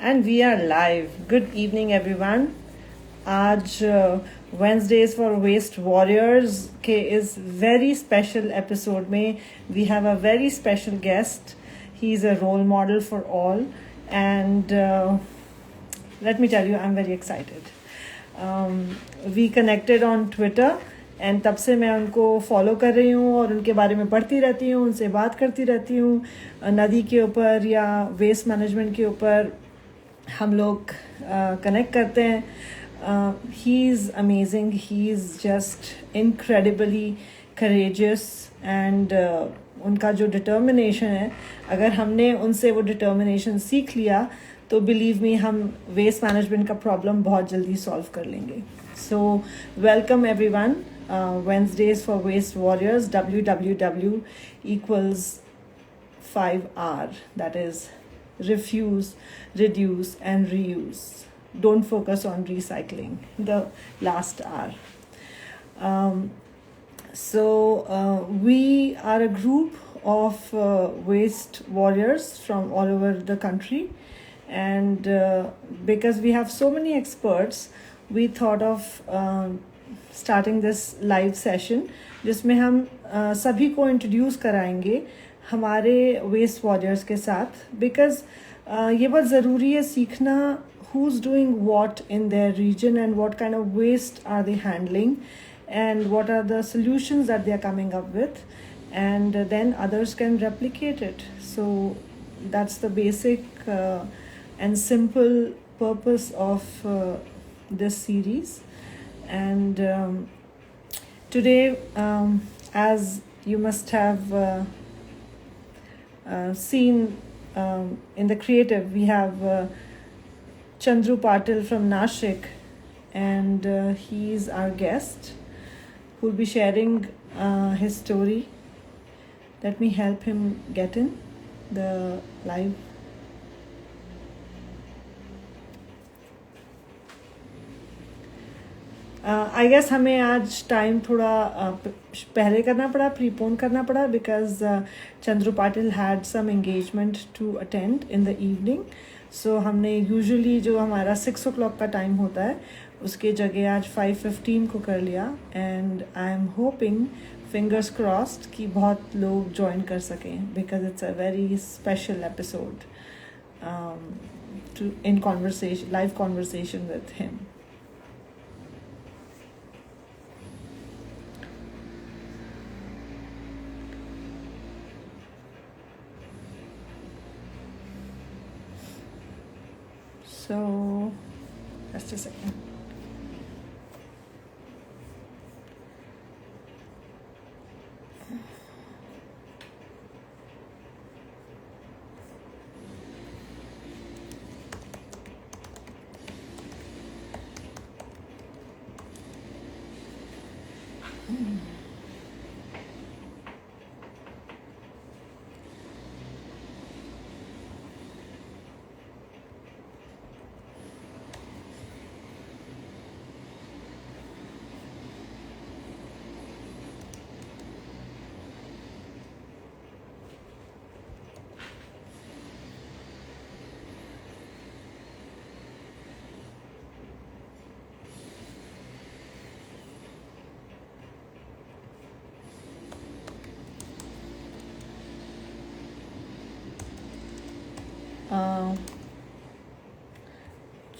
And we are live. Good evening, everyone. आज Wednesdays for Waste Warriors के इस very special episode में we have a very special guest. He is a role model for all, and let me tell you, I'm very excited. We connected on Twitter. And तब से मैं उनको follow कर रही हूँ और उनके बारे में पढ़ती रहती हूँ, उनसे बात करती रहती हूँ. नदी के ऊपर या वेस्ट मैनेजमेंट के ऊपर हम लोग कनेक्ट करते हैं. He is amazing, he is just incredibly courageous and उनका जो डिटर्मिनेशन है, अगर हमने उनसे वो डिटर्मिनेशन सीख लिया तो बिलीव मी हम वेस्ट मैनेजमेंट का प्रॉब्लम बहुत जल्दी सॉल्व कर लेंगे. So welcome everyone. Wednesdays for Waste Warriors, WWW equals 5R, that is refuse, reduce and reuse. Don't focus on recycling, the last R. We are a group of waste warriors from all over the country, and because we have so many experts, we thought of starting this live session जिसमें हम सभी को introduce कराएंगे हमारे waste warriors के साथ. Because ये बहुत ज़रूरी है सीखना who is doing what in their region and what kind of waste are they handling and what are the solutions that they are coming up with, and then others can replicate it. So that's the basic and simple purpose of this series. And today, as you must have seen in the creative, we have Chandru Patil from Nashik, and he is our guest who will be sharing his story. Let me help him get in the live. I guess हमें आज time थोड़ा पहले करना पड़ा, prepone करना पड़ा, because Chandru Patil had some engagement to attend in the evening. So हमने usually जो हमारा 6 o'clock का टाइम होता है उसके जगह आज 5:15 को कर लिया. And I am hoping, fingers crossed, कि बहुत लोग ज्वाइन कर सकें, because it's a very special episode in conversation, live conversation with him. So, just a second.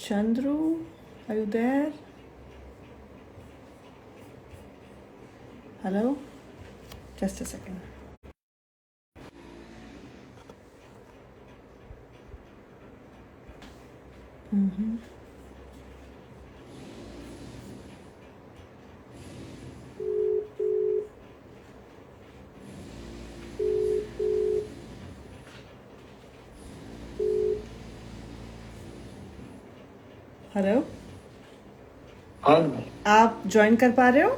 Chandru, are you there? Hello? Just a second. Hello, हाँ आप join कर पा रहे हो?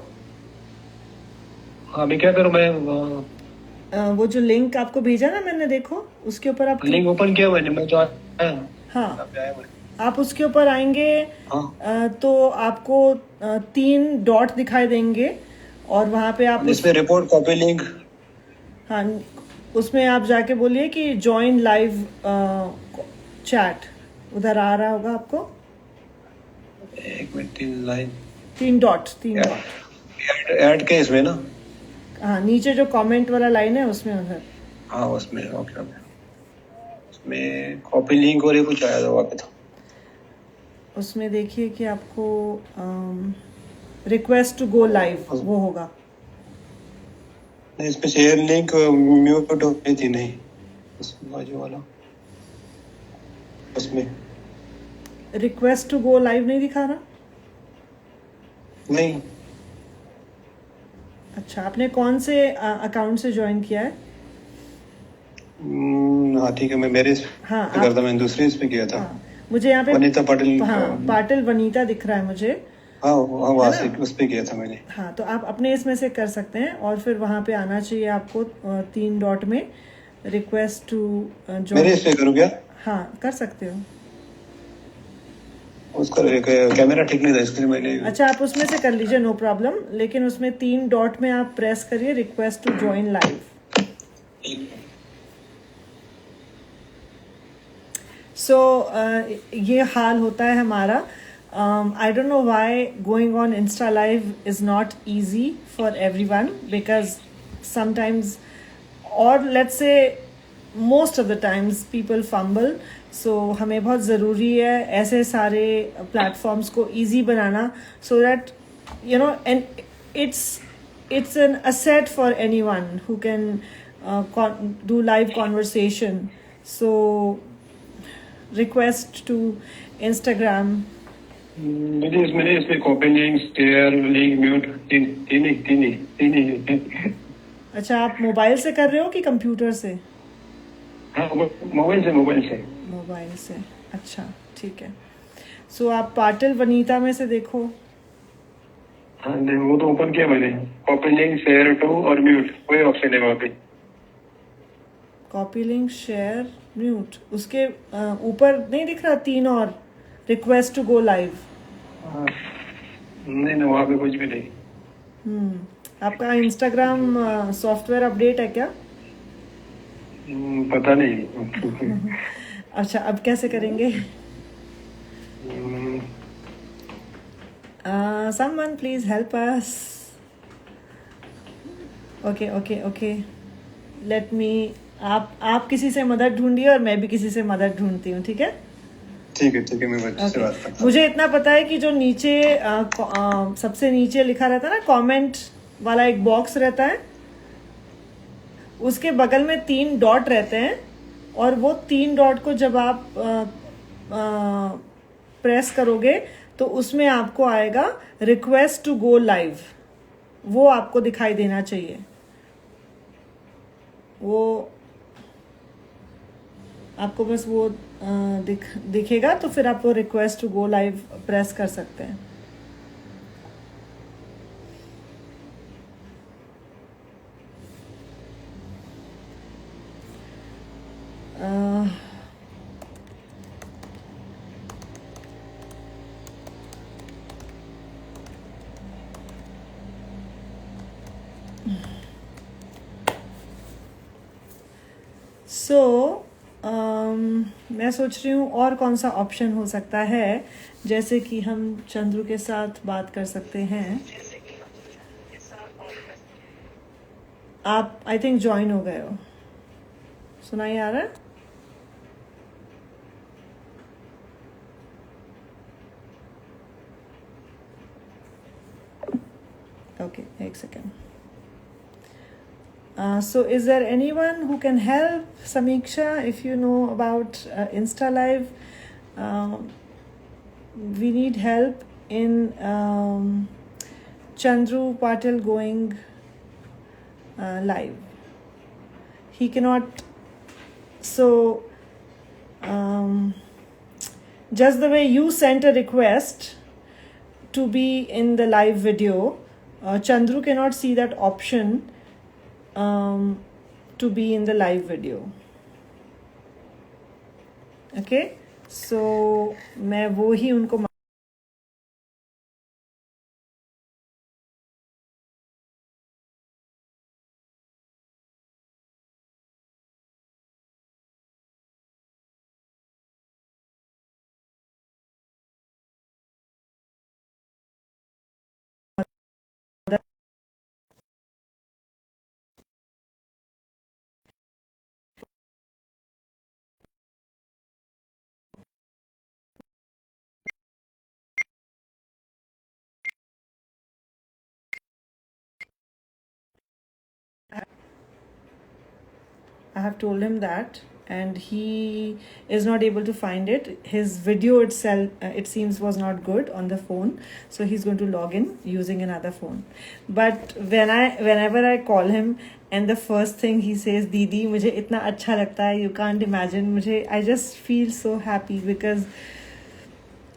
अभी क्या करूँ मैं? वो जो लिंक आपको भेजा ना मैंने, देखो उसके ऊपर आप लिंक ओपन किया मैंने, मैं जो हाँ, आप उसके ऊपर आएंगे. हाँ, तो आपको 3 डॉट दिखाई देंगे और वहाँ पे आप इसमें रिपोर्ट कॉपी लिंक, हाँ, उसमें आप जाके बोलिए कि ज्वाइन लाइव चैट. उधर आ रहा होगा आपको, एक मिनट, 3 लाइन। 3 डॉट। ऐड के इसमें ना? हाँ, नीचे जो कमेंट वाला लाइन है उसमें उधर। हाँ उसमें, ओके ओके। उसमें कॉपी लिंक और ये कुछ आया था वहाँ पे तो। उसमें देखिए कि आपको रिक्वेस्ट टू गो लाइव वो होगा। नहीं, इसमें शेयर लिंक म्यूट हो गई थी। नहीं, उसमें बाजू वाला, उसमें रिक्वेस्ट टू गो लाइव नहीं दिखा रहा? नहीं। अच्छा, आपने कौन से अकाउंट से ज्वाइन किया है? हाँ ठीक है, मैं मेरे हाँ, पे करता, मैंने दूसरे इस पे किया था। हाँ, मुझे यहाँ पे वनीता पाटिल। हाँ, पाटिल वनीता दिख रहा है मुझे। हाँ हाँ, वहाँ है से ना? उस पे किया था मैंने। हाँ, तो आप अपने इसमें से कर सकते हैं और फिर वहाँ पे आना चाहिए आपको 3 डॉट में रिक्वेस्ट टू मेरे ज्वाइन। इस पे करूँ क्या? हाँ, कर सकते हो। उसका कैमरा ठीक नहीं था इसलिए मैंने। अच्छा, आप उसमें से कर लीजिए, नो प्रॉब्लम, लेकिन उसमें 3 डॉट में आप प्रेस करिए request to join live. So ये हाल होता है हमारा। I don't know why going on insta live is not easy for everyone, because sometimes, और let's say most of the times people fumble. So हमें बहुत ज़रूरी है ऐसे सारे प्लेटफॉर्म्स को ईजी बनाना, so that you know, and it's an asset for anyone who can do live conversation. So request to Instagram. मैंने इसमें copy link, share link, mute, तीन ही। अच्छा, आप मोबाइल से कर रहे हो कि कंप्यूटर से? हाँ, मोबाइल से। मोबाइल से, अच्छा ठीक है। सो आप पाटिल वनीता में से देखो। हाँ नहीं, वो तो ओपन किया मैंने। कॉपी लिंक, शेयर टू और म्यूट, वही ऑप्शन है वहाँ पे। कॉपी लिंक, शेयर, म्यूट, उसके ऊपर नहीं दिख रहा 3 और रिक्वेस्ट टू गो लाइव? नहीं ना, वहाँ पे कुछ भी नहीं। आपका इंस्टाग्राम सॉफ्टवेयर अपडेट है क्या? पता नहीं। अच्छा, अब कैसे करेंगे? Someone please help us. Okay. Let me, आप किसी से मदद ढूंढिए और मैं भी किसी से मदद ढूंढती हूँ, ठीक है? ठीक है, मैं बच्चे से बात करता हूँ। मुझे इतना पता है कि जो नीचे सबसे नीचे लिखा रहता है ना, कमेंट वाला एक बॉक्स रहता है, उसके बगल में 3 डॉट रहते हैं, और वो 3 डॉट को जब आप प्रेस करोगे तो उसमें आपको आएगा रिक्वेस्ट टू गो लाइव, वो आपको दिखाई देना चाहिए। वो आपको बस वो दिखेगा, तो फिर आप वो request to go live press कर सकते हैं। मैं सोच रही हूँ और कौन सा ऑप्शन हो सकता है, जैसे कि हम चंद्रू के साथ बात कर सकते हैं। आप आई थिंक ज्वाइन हो गए हो, सुनाई आ रहा है? ओके, एक second. So is there anyone who can help, Samiksha, if you know about Insta Live? We need help in Chandru Patil going live. He cannot, so just the way you sent a request to be in the live video, Chandru cannot see that option to be in the live video. Okay, so मैं वो ही उनको I have told him that, and he is not able to find it. His video itself, it seems, was not good on the phone, so he's going to log in using another phone. But whenever I call him, and the first thing he says, "Didi, मुझे इतना अच्छा लगता है, you can't imagine." I just feel so happy because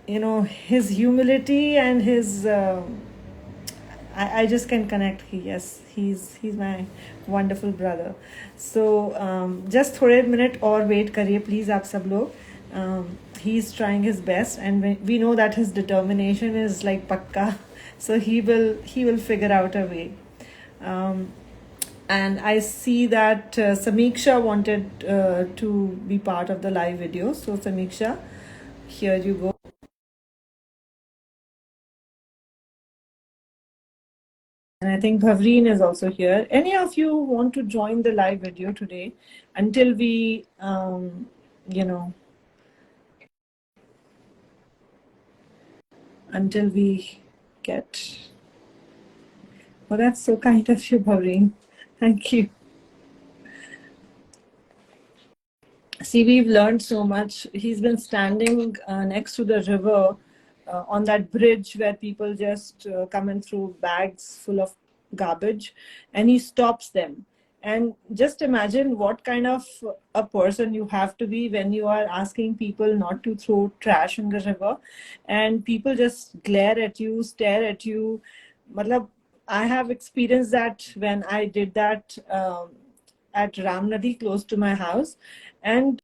his humility and his. I just can connect. Yes, he's my wonderful brother. So just थोड़े minute और wait करिए please आप सब लोग. He's trying his best, and we know that his determination is like pakka. So he will figure out a way. And I see that Samiksha wanted to be part of the live video. So Samiksha, here you go. And I think Bhavreen is also here. Any of you want to join the live video today until we, you know, until we get. Well, that's so kind of you, Bhavreen. Thank you. See, we've learned so much. He's been standing next to the river on that bridge where people just come in through bags full of garbage, and he stops them. And just imagine what kind of a person you have to be when you are asking people not to throw trash in the river, and people just glare at you, stare at you. Matlab, I have experienced that when I did that at Ramnadi, close to my house. And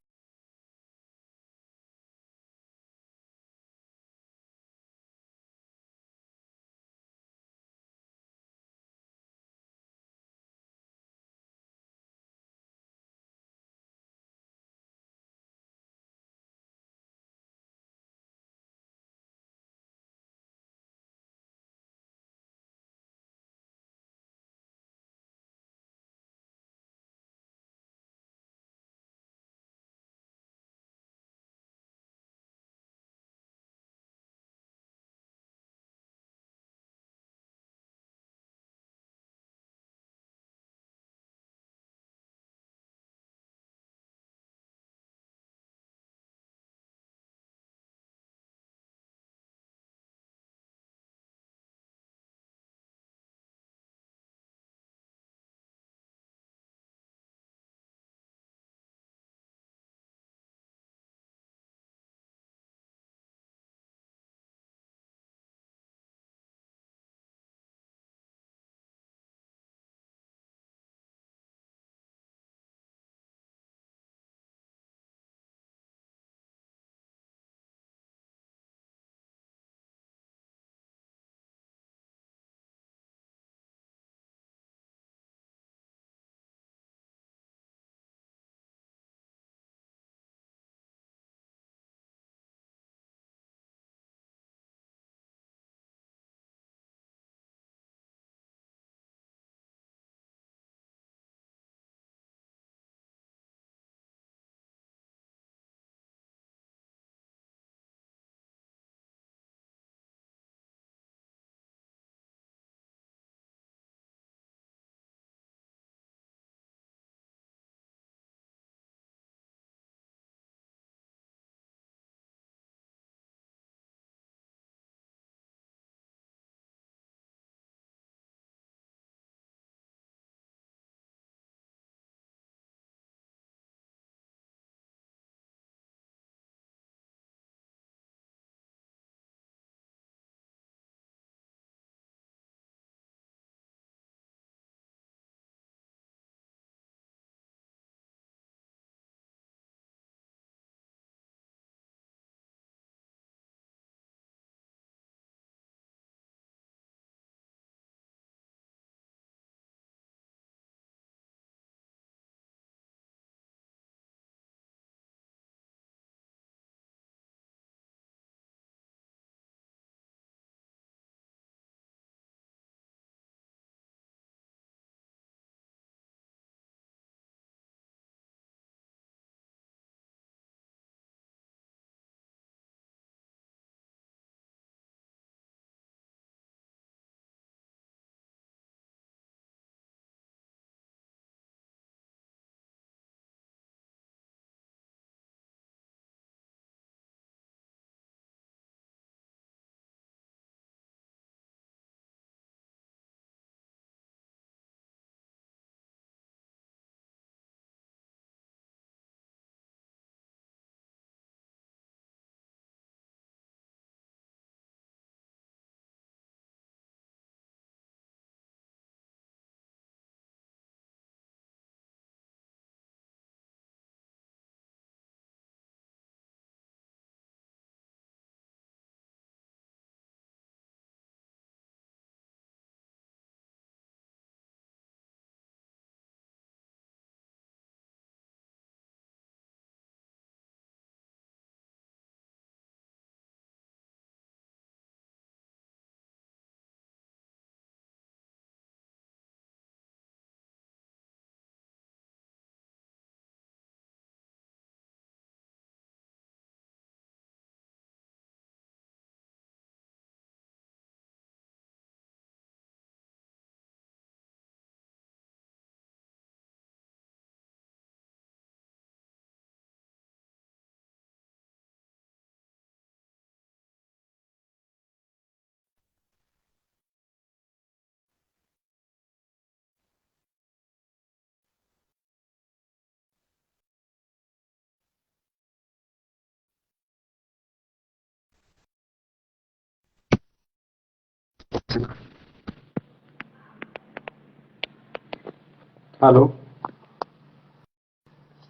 hello.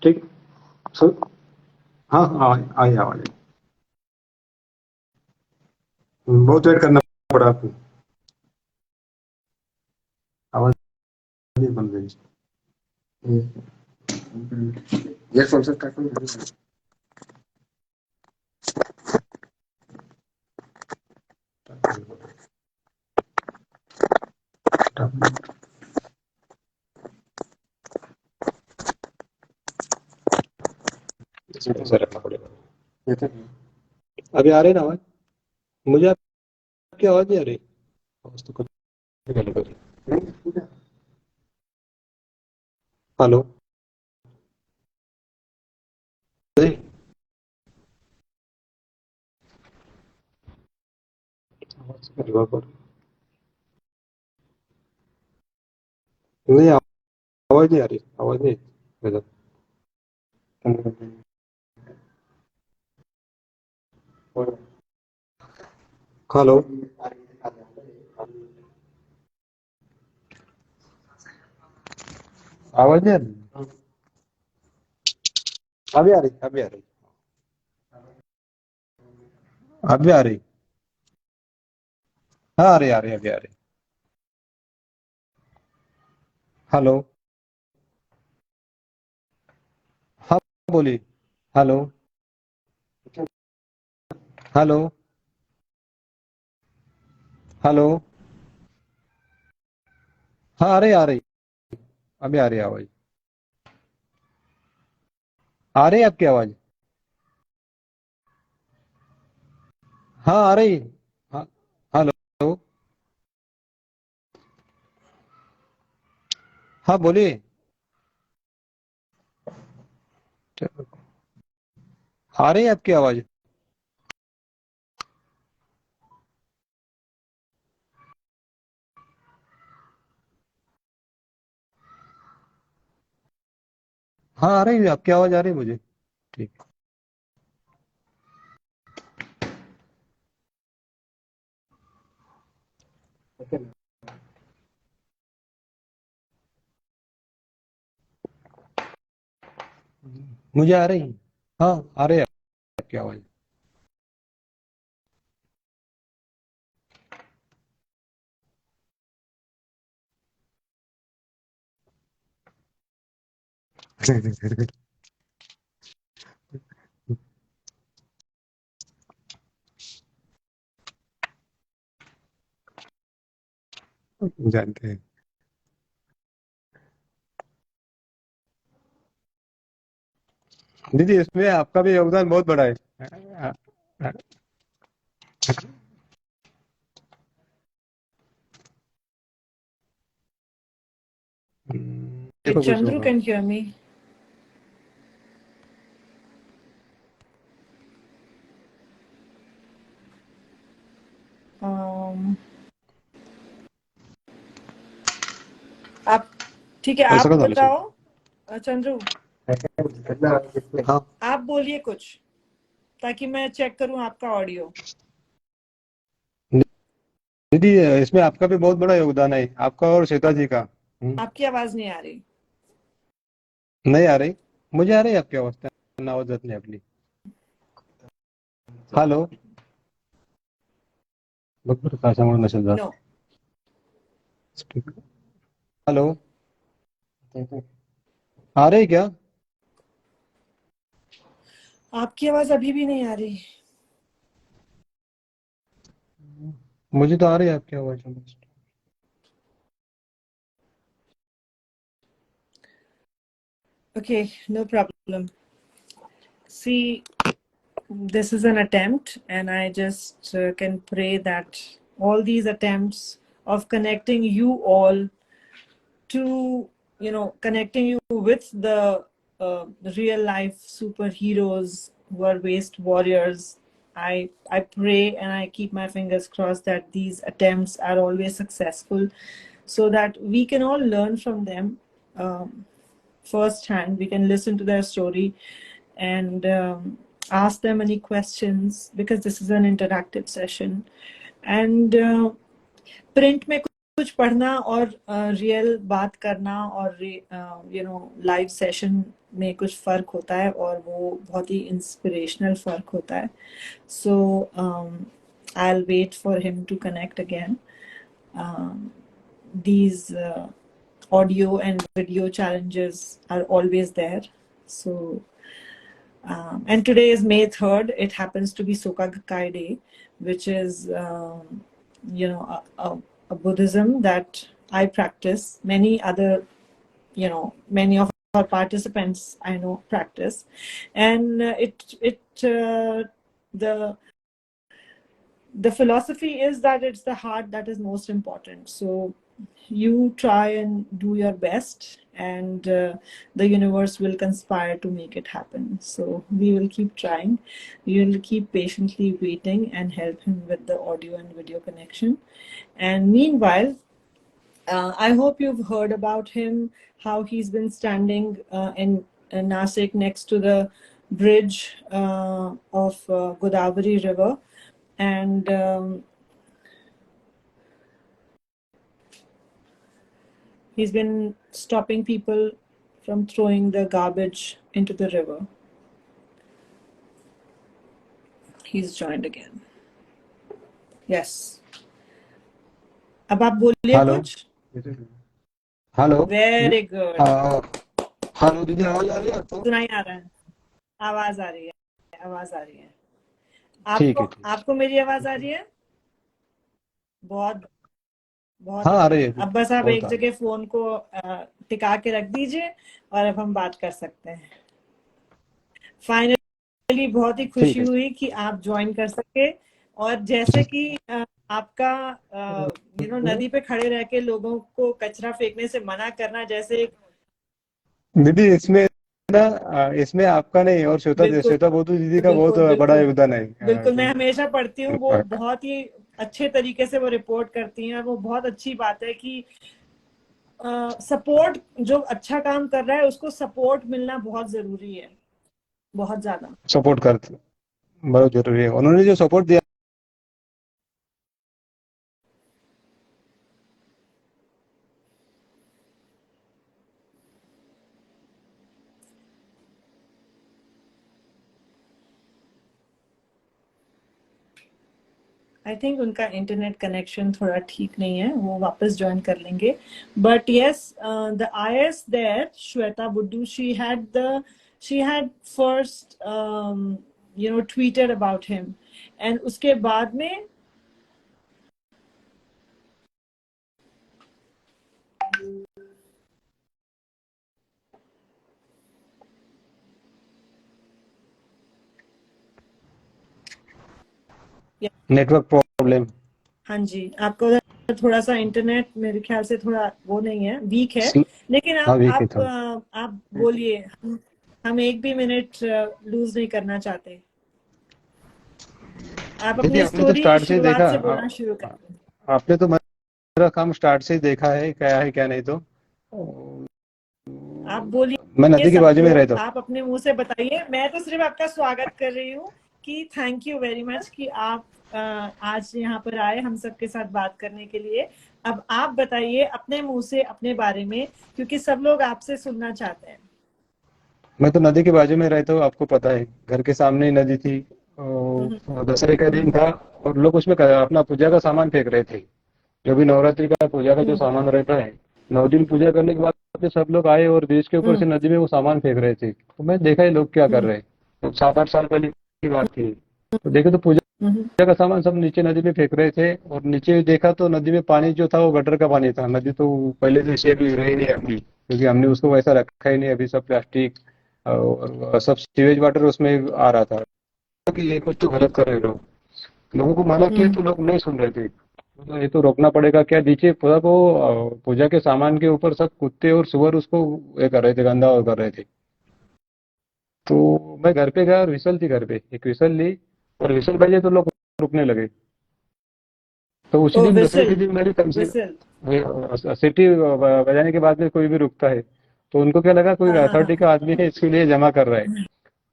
ठीक। Sir. हाँ आई आवाज। बहुत wait करना पड़ा आपको। आवाज नहीं बन रही। ईयरफोन से स्टार्ट करो। ऐसा रखना पड़ेगा। अभी आ रही ना आवाज? मुझे आपकी आवाज नहीं आ रही। आवाज तो कट। हेलो। नहीं। आवाज कट पर। नहीं, आवाज नहीं आ रही। आवाज नहीं। हेलो। आवाज नहीं आ रही। अभी आ रही। अभी आ रही। अभी आ रही। हाँ, आ रही आ रही अभी आ रही। हेलो। हाँ, बोलिए। हेलो। हेलो। हेलो। हाँ, आ रही। अभी आ रही आवाज। आ रही है आपकी आवाज? हाँ, आ रही। हाँ। हेलो। हाँ, बोलिए। आ रही है आपकी आवाज? हाँ, आ रही है आपकी आवाज। आ रही है मुझे। ठीक। मुझे आ रही। हाँ, आ रही है आपकी आवाज। जानते हैं। दीदी, इसमें आपका भी योगदान बहुत बड़ा है। Okay, देखो कुछ Chandru होगा। can hear me. Um, आप ठीक है, पैसा आप का डाले बताओ। चंद्रू, हाँ। आप बोलिए कुछ ताकि मैं चेक करूं आपका ऑडियो। दीदी, इसमें आपका भी बहुत बड़ा योगदान है, आपका और श्वेता जी का। आपकी आवाज नहीं आ रही। नहीं आ रही? मुझे आ रही है आपकी आवाज। आवाज नहीं अपनी। हेलो। बरोबर काय सांगू नसेल जात. No, hello. आ रही क्या? आपकी आवाज अभी भी नहीं आ रही। मुझे तो आ रही है आपकी आवाज। Okay, no problem. See, this is an attempt, and I just can pray that all these attempts of connecting you all to, connecting you with the real life superheroes who are waste warriors. I pray and I keep my fingers crossed that these attempts are always successful, so that we can all learn from them firsthand. We can listen to their story and ask them any questions, because this is an interactive session. And print में कुछ पढ़ना और real बात करना और live session में कुछ फर्क होता है, और वो बहुत ही इंस्पिरेशनल फर्क होता है. सो I'll wait for him to connect again. These audio and video challenges are always there. So and today is May 3rd. It happens to be Soka Gakkai Day, which is a Buddhism that I practice. Many of our participants I know practice, and the philosophy is that it's the heart that is most important. So you try and do your best, and the universe will conspire to make it happen. So we will keep trying. We will keep patiently waiting and help him with the audio and video connection. And meanwhile, I hope you've heard about him, how he's been standing in Nasik next to the bridge of Godavari River. And he's been stopping people from throwing the garbage into the river. He's joined again. Yes. अब आप बोलिए hello कुछ. Hello Very good. Hello दीदी, आवाज आ रही है आपको? सुनाई आ रहा है. आवाज आ रही है. आवाज आ रही है. ठीक आपको है, ठीक. आपको मेरी आवाज आ रही है? बहुत बहुत हाँ, आ रही बढ़िया. है, अब बस आप बहुत एक आ रही जगह फोन को टिका के रख दीजिए और अब हम बात कर सकते हैं. फाइनली बहुत ही है. खुशी ठीक है. हुई कि आप ज्वाइन कर सके. और जैसे कि आपका नदी पे खड़े रह के लोगों को कचरा फेंकने से मना करना, जैसे दीदी, इसमें आपका नहीं और बिल्कुल श्वेता बोतू दीदी का बहुत बिल्कुल बड़ा बिल्कुल योगदान है. बिल्कुल, मैं हमेशा पढ़ती हूँ, वो बहुत ही अच्छे तरीके से वो रिपोर्ट करती हैं. वो बहुत अच्छी बात है कि सपोर्ट, जो अच्छा काम कर रहा है उसको सपोर्ट मिलना बहुत जरूरी है, बहुत ज्यादा. सपोर्ट करते बहुत जरूरी है. उन्होंने जो सपोर्ट दिया. आई थिंक उनका इंटरनेट कनेक्शन थोड़ा ठीक नहीं है, वो वापस ज्वाइन कर लेंगे. But yes, the IS there, Shweta Buddu, she had first tweeted about him, and उसके बाद में नेटवर्क प्रॉब्लम. हाँ जी, आपका उधर थोड़ा सा इंटरनेट मेरे ख्याल से थोड़ा वो नहीं है, वीक है. लेकिन हाँ, आप वीक है आप थोड़ा. आप बोलिए. हम एक भी मिनट लूज नहीं करना चाहते. आप दीदी, अपनी आपने तो स्टोरी स्टार्ट से शुरुआत देखा. से बोलना शुरू करें. आपने तो मेरा काम स्टार्ट से ही देखा है, क्या है क्या नहीं. तो आप मैं बोलिए नदी के बाजू सबको, में रहता हूँ. आप अपने मुंह से बताइए. मैं तो सिर्फ आपका स्वागत कर रही हूँ कि थैंक यू वेरी मच कि आप आज यहाँ पर आए हम सबके साथ बात करने के लिए. अब आप बताइए अपने मुंह से अपने बारे में, क्योंकि सब लोग आपसे सुनना चाहते हैं. मैं तो नदी के बाजू में रहता हूँ, आपको पता है. घर के सामने ही नदी थी. और दशहरे का दिन था और लोग उसमें अपना पूजा का सामान फेंक रहे थे. जो भी नवरात्रि का पूजा का जो सामान रहता है, 9 दिन पूजा करने के बाद फिर सब लोग आए और ब्रिज के ऊपर से नदी में वो सामान फेंक रहे थे. तो मैं देखा ये लोग क्या कर रहे हैं. तो 7-8 साल पहले की बात थी. तो देखे तो पूजा का सामान सब नीचे नदी में फेंक रहे थे. और नीचे देखा तो नदी में पानी जो था वो गटर का पानी था. नदी तो पहले से शेप रही नहीं अपनी, क्योंकि हमने उसको वैसा रखा ही नहीं. अभी सब प्लास्टिक और सब सीवेज वाटर उसमें आ रहा था. कि ये कुछ तो गलत कर रहे लोग. लोगों को मना किया तो लोग नहीं सुन रहे थे. तो ये तो रोकना पड़ेगा क्या. नीचे पूरा को पूजा के सामान के ऊपर सब कुत्ते और सुअर उसको ये कर रहे थे, गंदा और कर रहे थे. तो मैं घर पे गया और विसल थी घर पे, एक विसल ली और विसल बजे तो लोग रुकने लगे. तो उसी दिन दूसरे विसल दिन मेरी कम से विसल. सिटी बजाने के बाद में कोई भी रुकता है तो उनको क्या लगा कोई हाँ हाँ अथॉरिटी का आदमी है, इसके लिए जमा कर रहा है.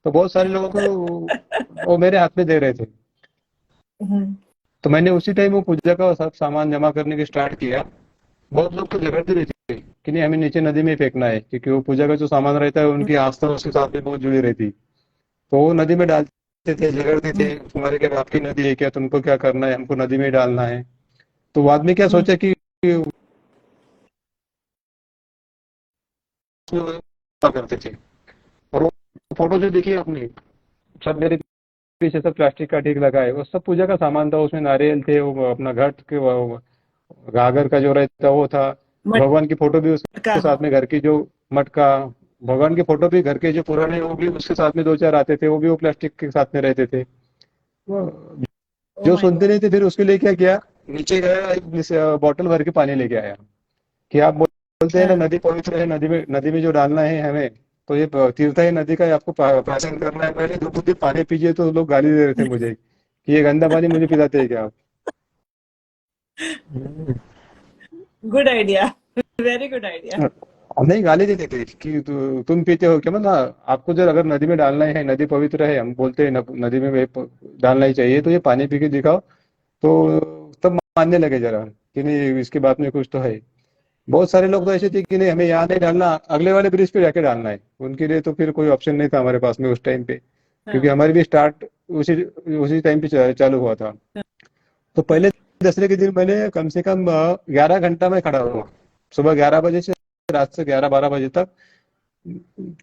तो बहुत सारे लोगों को वो मेरे हाथ में दे रहे थे. हाँ. तो मैंने उसी टाइम वो पूजा का सब सामान जमा करने की स्टार्ट किया। बहुत लोग तो झगड़ते भी थे कि नहीं, हमें नीचे नदी में ही फेंकना है, क्योंकि वो पूजा का जो सामान रहता है उनकी आस्था उसके साथ में बहुत जुड़ी रहती। तो वो नदी में डालते थे, झगड़ते थे, हम्म, तुम्हारे क्या बाप की नदी है क्या, तुमको क्या करना है, हमको नदी में ही डालना है। तो बाद में क्या हम्म, सोचा कि उसमें करते थे। और वो फोटो जो देखी आपने, सब मेरे पीछे सब प्लास्टिक का ठीक लगा है, वो सब पूजा का सामान था। उसमें नारियल थे, वो अपना घट के वो गागर का जो रहता वो था। भगवान की फोटो भी मटका, उसके हाँ। साथ में, घर की जो मटका, भगवान की फोटो भी घर के जो पुराने वो भी उसके साथ में दो चार आते थे, वो भी वो प्लास्टिक के साथ में रहते थे। वो ओ जो माय सुनते गॉड। नहीं थे, फिर उसके लिए क्या किया, नीचे गया, एक बॉटल भर के पानी लेके आया। कि आप बोलते हैं ना हाँ। नदी पवित्र है, नदी में जो डालना है हमें, तो ये तीर्थ है नदी का, ये आपको प्राशन करना है, पहले दो बूंदे पानी पीजिए। तो लोग गाली दे रहे थे मुझे कि ये गंदा पानी मुझे पिलाते हैं क्या आप। Hmm. Good idea. Very good idea. नहीं, गाली देते थे कि तुम पीते हो क्या, मतलब आपको जब अगर नदी में डालना है, नदी पवित्र है, हम बोलते हैं नदी में डालना ही चाहिए, तो ये पानी पी के दिखाओ। तो तब मानने लगे जरा कि नहीं, इसके बात में कुछ तो है। बहुत सारे लोग तो ऐसे थे कि नहीं, हमें यहाँ नहीं डालना, अगले वाले ब्रिज पे जाके डालना है। उनके लिए तो फिर कोई ऑप्शन नहीं था हमारे पास में उस टाइम पे, क्योंकि हाँ, हमारी भी स्टार्ट उसी उसी टाइम पे चालू हुआ था। तो पहले दसरे के दिन मैंने कम से कम 11 घंटा में खड़ा हुआ, सुबह 11 बजे से रात से 11-12 बजे तक।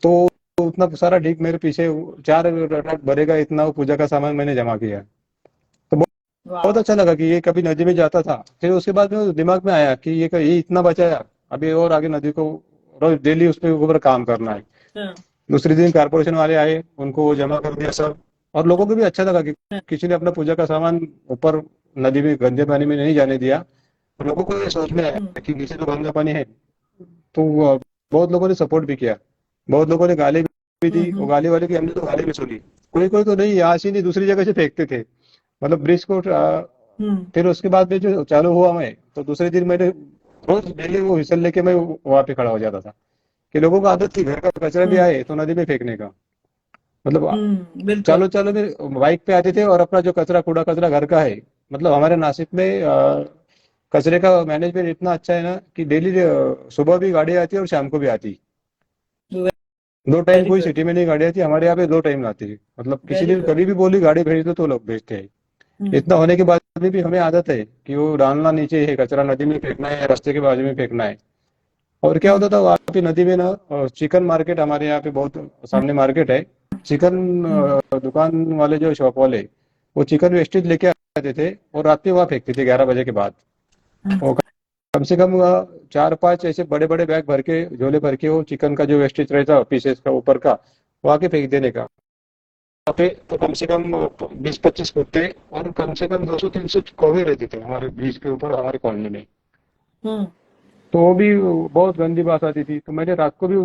तो उतना सारा ढीक मेरे पीछे, 4 ट्रक भरेगा इतना वो पूजा का सामान मैंने जमा किया। तो बहुत वाह। अच्छा लगा कि ये कभी नदी में जाता था। फिर उसके बाद में दिमाग में आया कि ये इतना बचाया, अभी और आगे नदी को रोज डेली उस पे ऊपर काम करना है। हाँ, दूसरे दिन कारपोरेशन वाले आए, उनको वो जमा कर दिया सब। और लोगों को भी अच्छा लगा कि हाँ। किसी ने अपना पूजा का सामान ऊपर नदी में गंदे पानी में नहीं जाने दिया। और लोगों को ये सोच में हम्म, आया कि नीचे तो गंदा पानी है। तो बहुत लोगों ने सपोर्ट भी किया, बहुत लोगों ने गाली भी दी, और हम्म, गाली वाले की हमने तो गाली भी सुनी। कोई कोई तो नहीं, यहाँ से नहीं दूसरी जगह से फेंकते थे, मतलब ब्रिज को हम्म, फिर उसके बाद में जो चालू हुआ, मैं तो दूसरे दिन मैंने रोज डेली वो व्हिसल लेके मैं वहां पे खड़ा हो जाता था। कि लोगों को आदत थी घर का कचरा भी हम्म, आए तो नदी में फेंकने का, मतलब बिल्कुल। चालू चालू में बाइक पे आते थे, और अपना जो कचरा, कूड़ा कचरा घर का है। मतलब हमारे नासिक में कचरे का मैनेजमेंट इतना अच्छा है ना कि डेली सुबह भी गाड़ी आती है और शाम को भी आती। दो टाइम, वेरी कोई गुड। सिटी में नहीं गाड़ी आती, हमारे यहाँ पे 2 टाइम आती है। मतलब किसी वेरी ने गुड। कभी भी बोली गाड़ी भेज दो तो लोग भेजते हैं। हम्म, इतना होने के बाद भी हमें आदत है कि वो डालना नीचे है, कचरा नदी में फेंकना है या रास्ते के बाजू में फेंकना है। और क्या होता हम्म, था वहाँ पे नदी में ना, चिकन मार्केट, हमारे यहाँ पे बहुत सामने मार्केट है। चिकन हम्म, दुकान वाले जो शॉप वाले, वो चिकन वेस्टेज लेके आते थे और रात में वहाँ फेंकते थे 11 बजे के बाद। हम्म, और कम से कम 4-5 ऐसे बड़े बड़े बैग भर के, झोले भर के, वो चिकन का जो वेस्टेज रहता पीसेस का ऊपर का, वो आके फेंक देने का। वहाँ पे तो कम से कम 20-25 कुत्ते और कम से कम 200-300 कौवे रहते थे हमारे ब्रिज के ऊपर, हमारे कॉलोनी में। हम्म, तो वो भी बहुत गंदी बात आती थी। तो मैंने रात को भी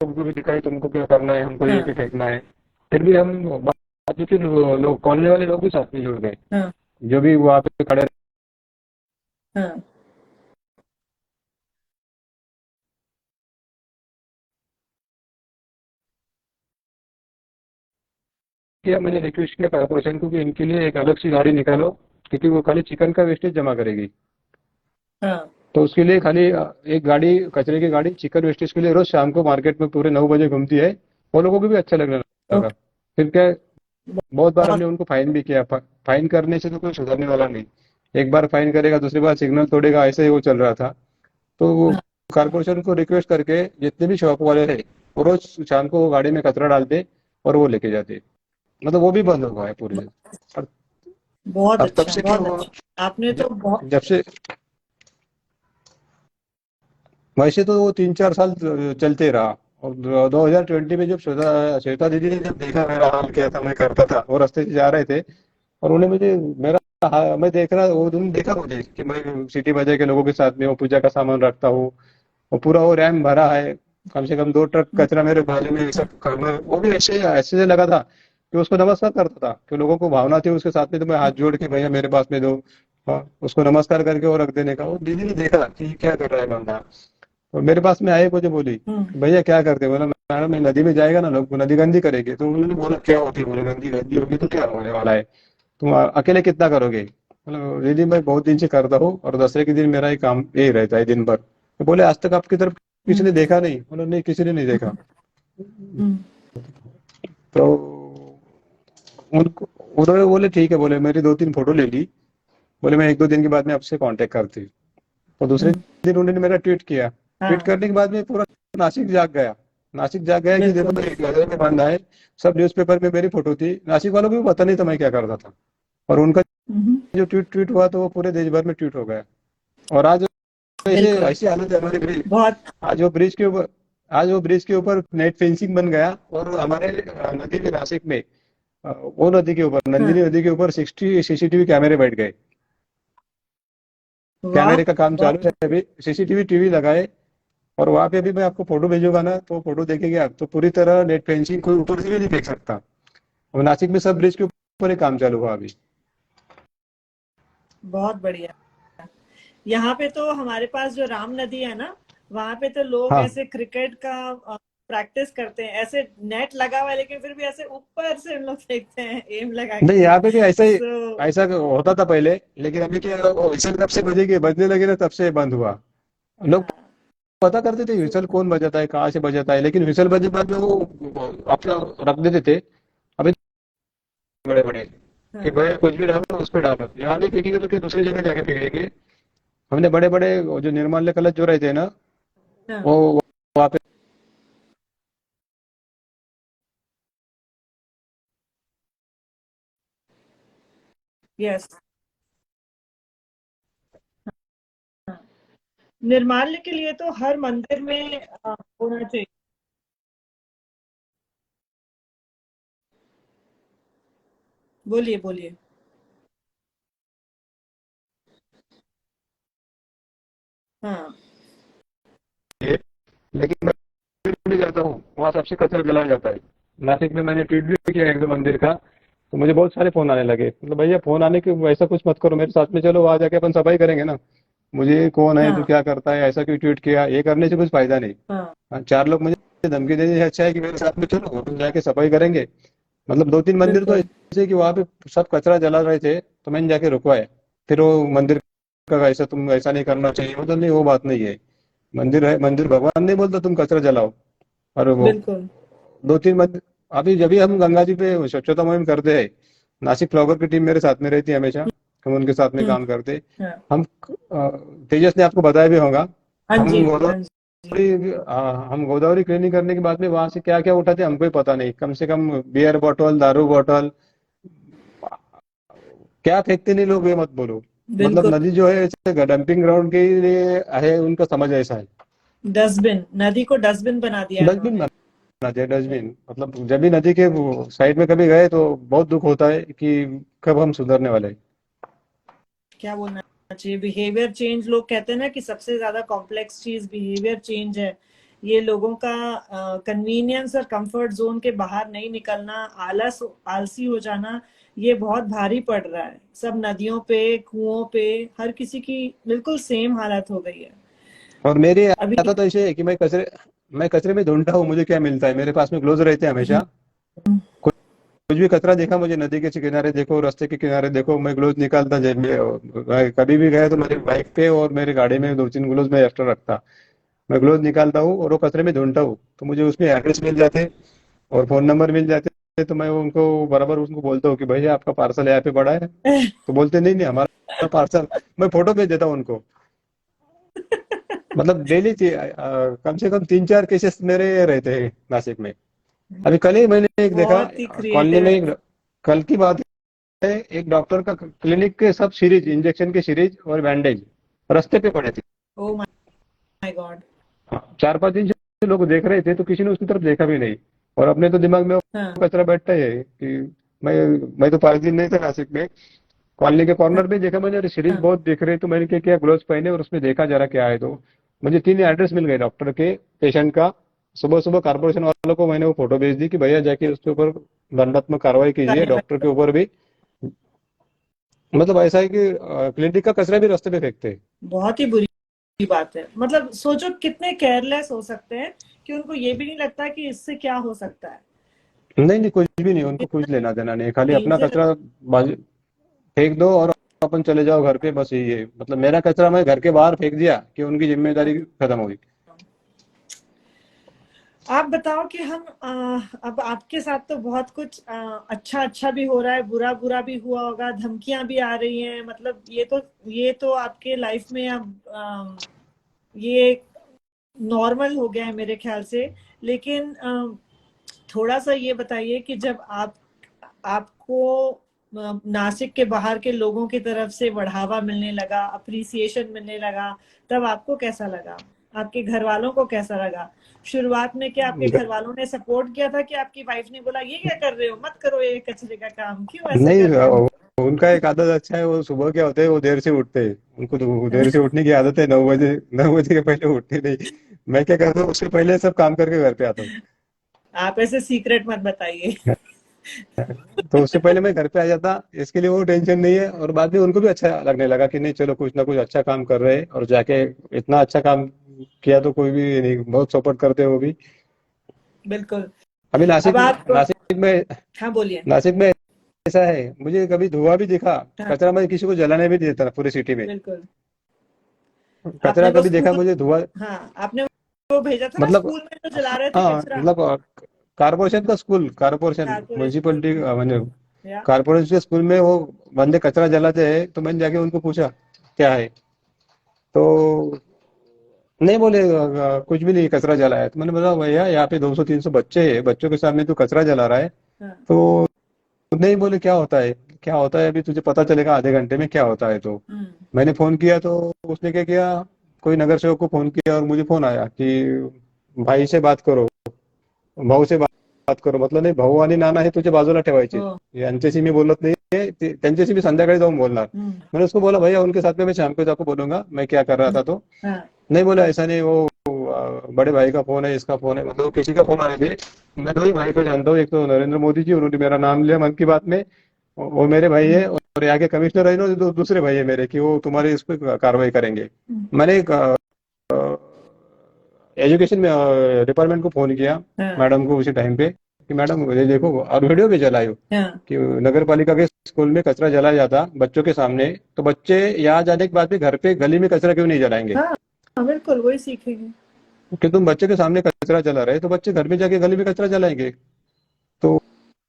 तुमको भी दिखाई, तुमको क्या करना है, हमको ये हाँ, भी फेंकना है। फिर भी हम बाकी फिर लोग, कॉलोनी वाले लोग भी साथ में जुड़ गए, हाँ, जो भी वहाँ पे खड़े हाँ। किया। मैंने रिक्वेस्ट किया कारपोरेशन को कि इनके लिए एक अलग सी गाड़ी निकालो, क्योंकि वो खाली चिकन का वेस्टेज जमा करेगी। हाँ। तो उसके लिए खाली एक गाड़ी, कचरे की गाड़ी, चिकन वेस्टेज के लिए रोज शाम को मार्केट में पूरे 9 बजे घूमती है। वो लोगों को भी अच्छा लगने लगा। ओके। फिर क्या, बहुत बार बहुत। हमने उनको फाइन भी किया। फाइन करने से तो कोई सुधरने वाला नहीं। एक बार फाइन करेगा, दूसरी बार सिग्नल तोड़ेगा, ऐसे ही वो चल रहा था। तो वो हाँ। कारपोरेशन को रिक्वेस्ट करके जितने भी शॉप वाले थे, वो रोज शाम को वो गाड़ी में कचरा डालते और वो लेके जाते। मतलब वो भी बंद हो गया है पूरी। और बहुत अब तब अच्छा, से क्या बहुत हुआ, अच्छा। आपने तो बहुत। जब से, वैसे तो वो 3-4 साल चलते रहा। और 2020 में जब श्वेता श्वेता दीदी ने जब देखा मेरा हाल क्या था, मैं करता था, वो रास्ते से जा रहे थे, और उन्हें मुझे मेरा मैं देख रहा, वो उन्होंने देखा मुझे कि मैं सिटी बाजार के लोगों के साथ में वो पूजा का सामान रखता हूँ, और पूरा वो रैम भरा है। कम से कम 2 ट्रक कचरा मेरे बाजू में सब वो भी ऐसे ऐसे से लगा था कि उसको नमस्कार करता था, कि लोगों को भावना थी उसके साथ में, तो मैं हाथ जोड़ के भैया मेरे पास में दो। हाँ, उसको नमस्कार करके वो रख देने का। वो दीदी ने देखा कि क्या कर रहा है बंदा। और मेरे पास में आए, मुझे बोली हम्म। भैया क्या करते हो? बोला मैडम ये नदी में जाएगा ना, लोग नदी गंदी करेंगे। तो उन्होंने बोला क्या होती है? बोले गंदी, गंदी होगी तो क्या होने वाला है, तुम अकेले कितना करोगे? मतलब दीदी मैं बहुत दिन से करता हूँ और दूसरे के दिन मेरा ही काम यही रहता है दिन भर। तो बोले आज तक आपकी तरफ किसी ने हम्म। देखा नहीं? बोला नहीं, किसी ने नहीं देखा। हम्म। तो उनको उन्होंने बोले ठीक है, बोले मेरी 2-3 फोटो ले ली। बोले मैं 1-2 दिन के बाद में आपसे कांटेक्ट करती हूँ। और दूसरे हम्म। दिन उन्होंने मेरा ट्वीट किया। ट्वीट हाँ। करने के बाद में पूरा नासिक जाग गया। नासिक जाग गया कि देखो बिल्कुल। एक नजर में बंद है। सब न्यूज़पेपर में मेरी फोटो थी, नासिक वालों को भी पता नहीं था मैं क्या करता था। और उनका हम्म। जो ट्वीट ट्वीट हुआ तो वो पूरे देश भर में ट्वीट हो गया। और आज ऐसे बिल्कुल। ऐसी हालत है हमारे ब्रिज। बहुत। आज वो ब्रिज के ऊपर आज वो ब्रिज के ऊपर नेट फेंसिंग बन गया। और हमारे नदी में, नासिक में, वो नदी के ऊपर, नंदिनी हाँ। नदी के ऊपर 60 सीसीटीवी कैमरे बैठ गए। वाह। कैमरे का काम चालू है बहुत। अभी, सीसीटीवी टीवी लगाए। और वहां पे भी मैं आपको फोटो भेजूंगा ना, तो फोटो देखेंगे आप तो पूरी तरह नेट फेंसिंग कोई ऊपर से भी नहीं देख सकता। और नासिक में सब ब्रिज के ऊपर ही काम चालू हुआ अभी। बहुत बढ़िया। यहाँ पे तो हमारे पास जो राम नदी है ना, वहां पे तो लोग हाँ, ऐसे क्रिकेट का प्रैक्टिस करते हैं, ऐसे नेट लगा हुआ है लेकिन फिर भी ऐसे ऊपर से हम लोग फेंकते हैं एम लगा नहीं के। यहाँ पे भी ऐसा ही, सो ऐसा होता था पहले। लेकिन अभी क्या, व्हिसल तब से बजेगी, बजने लगे ना तब से बंद हुआ। लोग हाँ। पता करते थे व्हिसल कौन बजाता है, कहाँ से बजाता है, लेकिन व्हिसल बजे बाद में वो अपना रख देते थे। अभी बड़े बड़े कि हाँ। भाई कुछ भी डालो उस पर डालो, यहाँ नहीं फेंकेंगे तो फिर दूसरी जगह जाके फेंकेंगे। हमने बड़े बड़े वो जो निर्माल्य कलश जो रहते हैं ना, हाँ। वो वहाँ पे। यस। निर्माल्य के लिए तो हर मंदिर में होना चाहिए। बोलिए बोलिए। हाँ। लेकिन मैं भी जाता हूँ वहाँ, सबसे कचरा जलाया जाता है। नासिक में मैंने ट्वीट भी किया एक दो मंदिर का। तो मुझे बहुत सारे फोन आने लगे, मतलब भैया फोन आने के वैसा कुछ मत करो, मेरे साथ में चलो, वहां जाके अपन सफाई करेंगे ना। मुझे कौन है, तू हाँ। क्या करता है, ऐसा क्यों ट्वीट किया, ये करने से कुछ फायदा नहीं। हाँ। हाँ, 4 लोग मुझे धमकी देने से अच्छा है कि मेरे साथ में चलो, अपन जाके सफाई करेंगे। मतलब 2-3 मंदिर तो बिल्कुल। ऐसे कि वहां पे सब कचरा जला रहे थे, तो मैंने जाके रुकवाया। फिर वो मंदिर का ऐसा, तुम ऐसा नहीं करना चाहिए, मतलब नहीं वो बात नहीं है। मंदिर है मंदिर, भगवान नहीं बोलता तुम कचरा जलाओ। और वो बिल्कुल। 2-3 मंदिर, अभी जब भी हम गंगा जी पे स्वच्छता मुहिम करते हैं, नासिक फ्लावर की टीम मेरे साथ में रहती है हमेशा। हम उनके साथ में हम्म। काम करते। हाँ। हम तेजस ने आपको बताया भी होगा। हाँ हम जी। हाँ जी। हम गोदावरी क्लीनिंग करने के बाद में वहां से क्या क्या उठाते हमको ही पता नहीं। कम से कम बियर बॉटल, दारू बॉटल, क्या फेंकते नहीं लोग, ये मत बोलो। मतलब बिल्कुल। नदी जो है ऐसे डंपिंग ग्राउंड के लिए है, उनका समझ ऐसा है। डस्टबिन, नदी को डस्टबिन बना दिया है डस्टबिन उन्होंने। बना चाहिए, डस्टबिन। मतलब जब भी नदी के साइड में कभी गए तो बहुत दुख होता है कि कब हम सुधरने वाले हैं। क्या बोलना चाहिए, बिहेवियर चेंज, लोग कहते हैं ना कि सबसे ज्यादा कॉम्प्लेक्स चीज बिहेवियर चेंज है। ये लोगों का कन्वीनियंस और कंफर्ट जोन के बाहर नहीं निकलना, आलस, आलसी हो जाना, ये बहुत भारी पड़ रहा है। सब नदियों पे, कुओं पे, हर किसी की बिल्कुल सेम हालत हो गई है और मेरी अभी। आदत ऐसे है कि मैं कचरे में ढूंढता हूँ मुझे क्या मिलता है। मेरे पास में ग्लोव्स रहते हैं हमेशा। कुछ कुछ भी कचरा देखा मुझे, नदी के किनारे देखो, रास्ते के किनारे देखो, मैं ग्लोव्स निकालता जेब में। मैं कभी भी गया तो मेरी बाइक पे और मेरी गाड़ी में 2-3 ग्लोव्स मैं एक्स्ट्रा रखता। मैं ग्लोव्स निकालता हूँ और वो कचरे में ढूंढता हूँ, तो मुझे उसमें एड्रेस मिल जाते और फोन नंबर मिल जाते। तो मैं उनको बराबर उनको बोलता हूँ कि भैया आपका पार्सल यहाँ पे पड़ा है। तो बोलते नहीं नहीं हमारा पार्सल। मैं फोटो भेज देता हूँ उनको। मतलब डेली कम से कम 3-4 केसेस मेरे रहते हैं नासिक में। अभी कल ही मैंने एक देखा, बहुत ही कॉलोनी क्रिएटिव में है। एक, कल की बात है, एक डॉक्टर का क्लिनिक के सब सीरीज, इंजेक्शन के सीरीज और बैंडेज रास्ते पे पड़े थे। Oh my God. 4-5 दिन से लोग देख रहे थे, तो किसी ने उसकी तरफ देखा भी नहीं। और अपने तो दिमाग में वो हाँ। कचरा बैठता ही है कि मैं मैं तो 5 दिन नहीं था नासिक में। कॉलोनी के हाँ। कॉर्नर पे देखा मैंने, अरे सीरीज हाँ। बहुत दिख रहे, तो मैंने क्या किया, ग्लोव्स पहने और उसमें देखा जरा क्या है। तो मुझे 3 एड्रेस मिल गए डॉक्टर के, पेशेंट का। सुबह सुबह कारपोरेशन वालों को मैंने वो फोटो भेज दी कि भैया जाके उसके ऊपर दंडात्मक कार्रवाई कीजिए, डॉक्टर कार्रवाई। के ऊपर भी। मतलब ऐसा है कि क्लिनिक का कचरा भी रास्ते पे फेंकते हैं। बहुत ही बुरी बात है। मतलब सोचो कितने केयरलेस हो सकते हैं कि उनको ये भी नहीं लगता कि इससे क्या हो सकता है। नहीं नहीं, कुछ भी नहीं, उनको कुछ इतना लेना देना नहीं, खाली अपना डेंजर। कचरा बाजू फेंक दो और अपन चले जाओ घर पे, बस यही है। मतलब मेरा कचरा मैं घर के बाहर फेंक दिया कि उनकी जिम्मेदारी खत्म हुई। आप बताओ कि हम अब आपके साथ तो बहुत कुछ अच्छा अच्छा भी हो रहा है, बुरा बुरा भी हुआ होगा, धमकियां भी आ रही हैं। मतलब ये तो आपके लाइफ में अब ये नॉर्मल हो गया है मेरे ख्याल से। लेकिन थोड़ा सा ये बताइए कि जब आपको नासिक के बाहर के लोगों की तरफ से बढ़ावा मिलने लगा, अप्रिसिएशन मिलने लगा, तब आपको कैसा लगा? आपके घर वालों को कैसा लगा? शुरुआत में क्या आपके घर वालों ने सपोर्ट किया था कि आपकी वाइफ ने बोला ये क्या कर रहे हो, मत करो ये कचरे का काम, क्यों ऐसे नहीं, कर रहे हो? उनका एक आदत अच्छा है, वो सुबह क्या होते हैं, वो देर से उठते हैं। उनको तो देर से उठने की आदत है, 9 बजे, 9 बजे के पहले उठते नहीं। मैं क्या करता हूँ, उससे पहले सब काम करके घर पे आता हूँ। आप ऐसे सीक्रेट मत बताइए। तो उससे पहले मैं घर पे आ जाता, इसके लिए वो टेंशन नहीं है। और बाद में उनको भी अच्छा लगने लगा कि नहीं चलो कुछ ना कुछ अच्छा काम कर रहे हैं, और जाके इतना अच्छा काम किया तो कोई भी नहीं, बहुत सपोर्ट करते हैं वो भी। बिल्कुल। अभी अब आप हाँ बोलिए। नासिक में ऐसा है, मुझे कभी धुआं भी दिखा, हाँ कचरा मैं किसी को जलाने भी नहीं देता पूरी सिटी में। बिल्कुल। आपने कचरा वो कभी देखा स्कूल मुझे धुआं, हाँ आपने वो भेजा था ना मतलब स्कूल में जो जला रहे थे हाँ कचरा। मतलब कारपोरेशन का school, corporation corporation municipality school. मैंने या कारपोरेशन के स्कूल में वो बंदे कचरा जलाते हैं, तो मैंने जाके उनको पूछा क्या है, तो नहीं बोले कुछ भी नहीं, कचरा जलाया है। तो मैंने बोला भैया यहाँ पे 200-300 बच्चे हैं, बच्चों के सामने तू कचरा जला रहा है। हाँ। तो नहीं बोले क्या होता है, क्या होता है अभी तुझे पता चलेगा आधे घंटे में क्या होता है। तो हम्म। मैंने फोन किया, तो उसने क्या किया, कोई नगर सेवक को फोन किया और मुझे फोन आया कि भाई से बात करो, भाऊ से बात करो, मतलब नाही भाऊ आणि नाना हे तुझ्या बाजूला ठेवायचे, हो। यांच्याशी मी बोलत नाही, त्यांच्याशी मी संध्याकाळी जाऊन बोलणार। हम्म। मैंने उसको बोला भैया उनके साथ में मैं शाम को जाकर बोलूंगा मैं क्या कर रहा था। तो हाँ। नहीं बोला ऐसा नहीं, वो बड़े भाई का फोन है, इसका फोन है, मतलब किसी का फोन आए थे। मैं दो ही भाई को जानता हूँ, एक तो नरेंद्र मोदी जी, उन्होंने मेरा नाम लिया मन की बात में, वो मेरे भाई है, हम्म। और यहाँ के कमिश्नर है ना, दूसरे भाई है मेरे, कि वो तुम्हारे इस पर कार्रवाई करेंगे। मैंने एजुकेशन में डिपार्टमेंट को फोन किया, हाँ। मैडम को उसी टाइम पे, कि मैडम ये देखो, और वीडियो भी चलाई हाँ। कि नगर पालिका के स्कूल में कचरा जलाया जाता बच्चों के सामने, तो बच्चे यहाँ जाने के बाद भी घर पे गली में कचरा क्यों नहीं जलाएंगे, हाँ। हाँ, बिल्कुल वही सीखेंगे। कि तुम बच्चे के सामने कचरा जला रहे, तो बच्चे घर में जाके गली में कचरा जलाएंगे। तो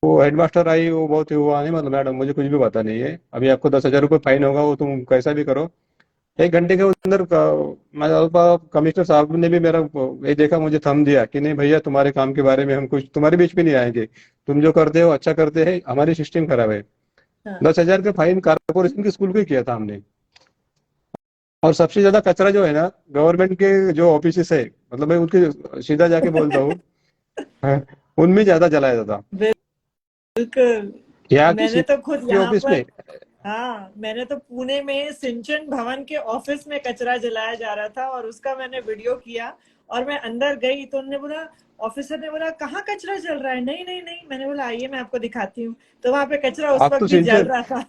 वो हेडमास्टर आई, वो बहुत हुआ नहीं, मतलब मैडम मुझे कुछ भी पता नहीं है, अभी आपको 10,000 रुपये फाइन होगा, वो तुम कैसा भी करो। 1 घंटे के अंदर कमिश्नर साहब ने भी मेरा ये देखा, मुझे थम दिया कि नहीं भैया तुम्हारे काम के बारे में हम कुछ तुम्हारे बीच में नहीं आएंगे, तुम जो करते हो अच्छा करते हैं, हमारी सिस्टम खराब है। हाँ। 10,000 का फाइन कारपोरेशन के स्कूल को ही किया था हमने। और सबसे ज्यादा कचरा जो है ना, गवर्नमेंट के जो ऑफिस है, मतलब मैं उनके सीधा जाके बोलता हूँ, हाँ, उनमें ज्यादा जलाया जाता, बिल्कुल। यहाँ की मैंने तो खुद सिटी यहाँ ऑफिस पर में। हाँ मैंने तो पुणे में सिंचन भवन के ऑफिस में कचरा जलाया जा रहा था और उसका मैंने वीडियो किया। और मैं अंदर गई तो उन्होंने बोला, ऑफिसर ने बोला कहाँ कचरा जल रहा है? नहीं नहीं नहीं। मैंने बोला आइए मैं आपको दिखाती हूँ। तो वहां पे कचरा उस आप वक्त तो भी जल सिंचन रहा था।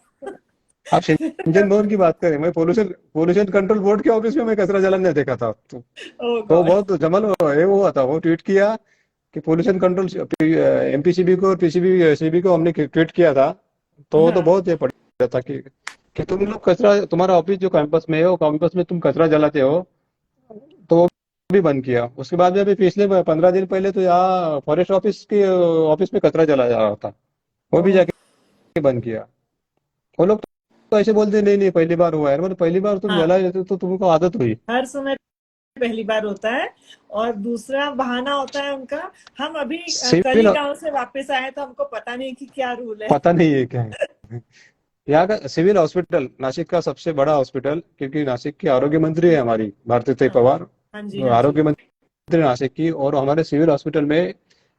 आप सिंचन भवन की बात करें, मैं पोल्यूशन पोल्यूशन कंट्रोल बोर्ड के ऑफिस में मैं कचरा जलाने देखा था। ओ तो गॉड। बहुत जमन ये हुआ था, वो ट्वीट किया कि पोल्यूशन कंट्रोल एमपीसीबी को और पीसीबी सीबी को हमने ट्वीट किया था। तो हाँ। बहुत ये पड़ रहा था कि तुम लोग कचरा, तुम्हारा ऑफिस जो कैंपस में है, वो कैंपस में तुम कचरा जलाते हो, तो वो भी बंद किया। उसके बाद में अभी पिछले 15 दिन पहले तो यहाँ फॉरेस्ट ऑफिस के ऑफिस में कचरा जलाया जा रहा था, वो ओ। भी जाके बंद किया। वो लोग तो ऐसे बोलते नहीं नहीं पहली बार हुआ है, मतलब पहली बार तुम हाँ जला लेते तो तुमको आदत हुई। हर समय पहली बार होता है। और दूसरा बहाना होता है उनका, हम अभी कल ही सिविल, गांव से वापस आए तो हमको पता नहीं कि क्या रूल है। पता नहीं है क्या है। यहाँ का सिविल हॉस्पिटल, नासिक का सबसे बड़ा हॉस्पिटल, क्योंकि नासिक की आरोग्य मंत्री है हमारी भारती हाँ। पवार, हाँ जी हाँ जी। आरोग्य मंत्री नासिक की। और हमारे सिविल हॉस्पिटल में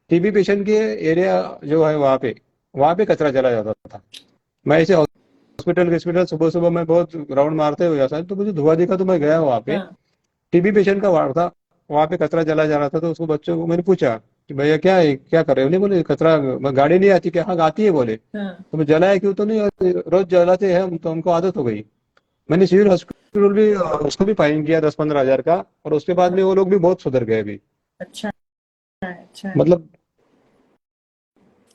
टीबी पेशेंट के एरिया जो है, वहाँ पे कचरा जलाया जाता था। मैं ऐसे हॉस्पिटल सुबह सुबह मैं बहुत राउंड मारते हुए जाता, तो मुझे धुआं दिखा, तो मैं गया वहाँ पे, हाँ। टीबी पेशेंट का वार्ड था, वहाँ पे कचरा जलाया जा रहा था। तो उसको बच्चों को मैंने पूछा कि भैया क्या है, क्या कर रहे हो? नहीं बोले कचरा, गाड़ी नहीं आती क्या? हाँ आती है बोले। हाँ। तो मैं जलाया क्यों? तो नहीं, रोज जलाते हैं हम, तो हमको आदत हो गई। मैंने सिविल हॉस्पिटल भी उसको भी फाइन किया 10-15 हजार का, और उसके बाद में वो लोग भी बहुत सुधर गए अभी। अच्छा है, अच्छा है। मतलब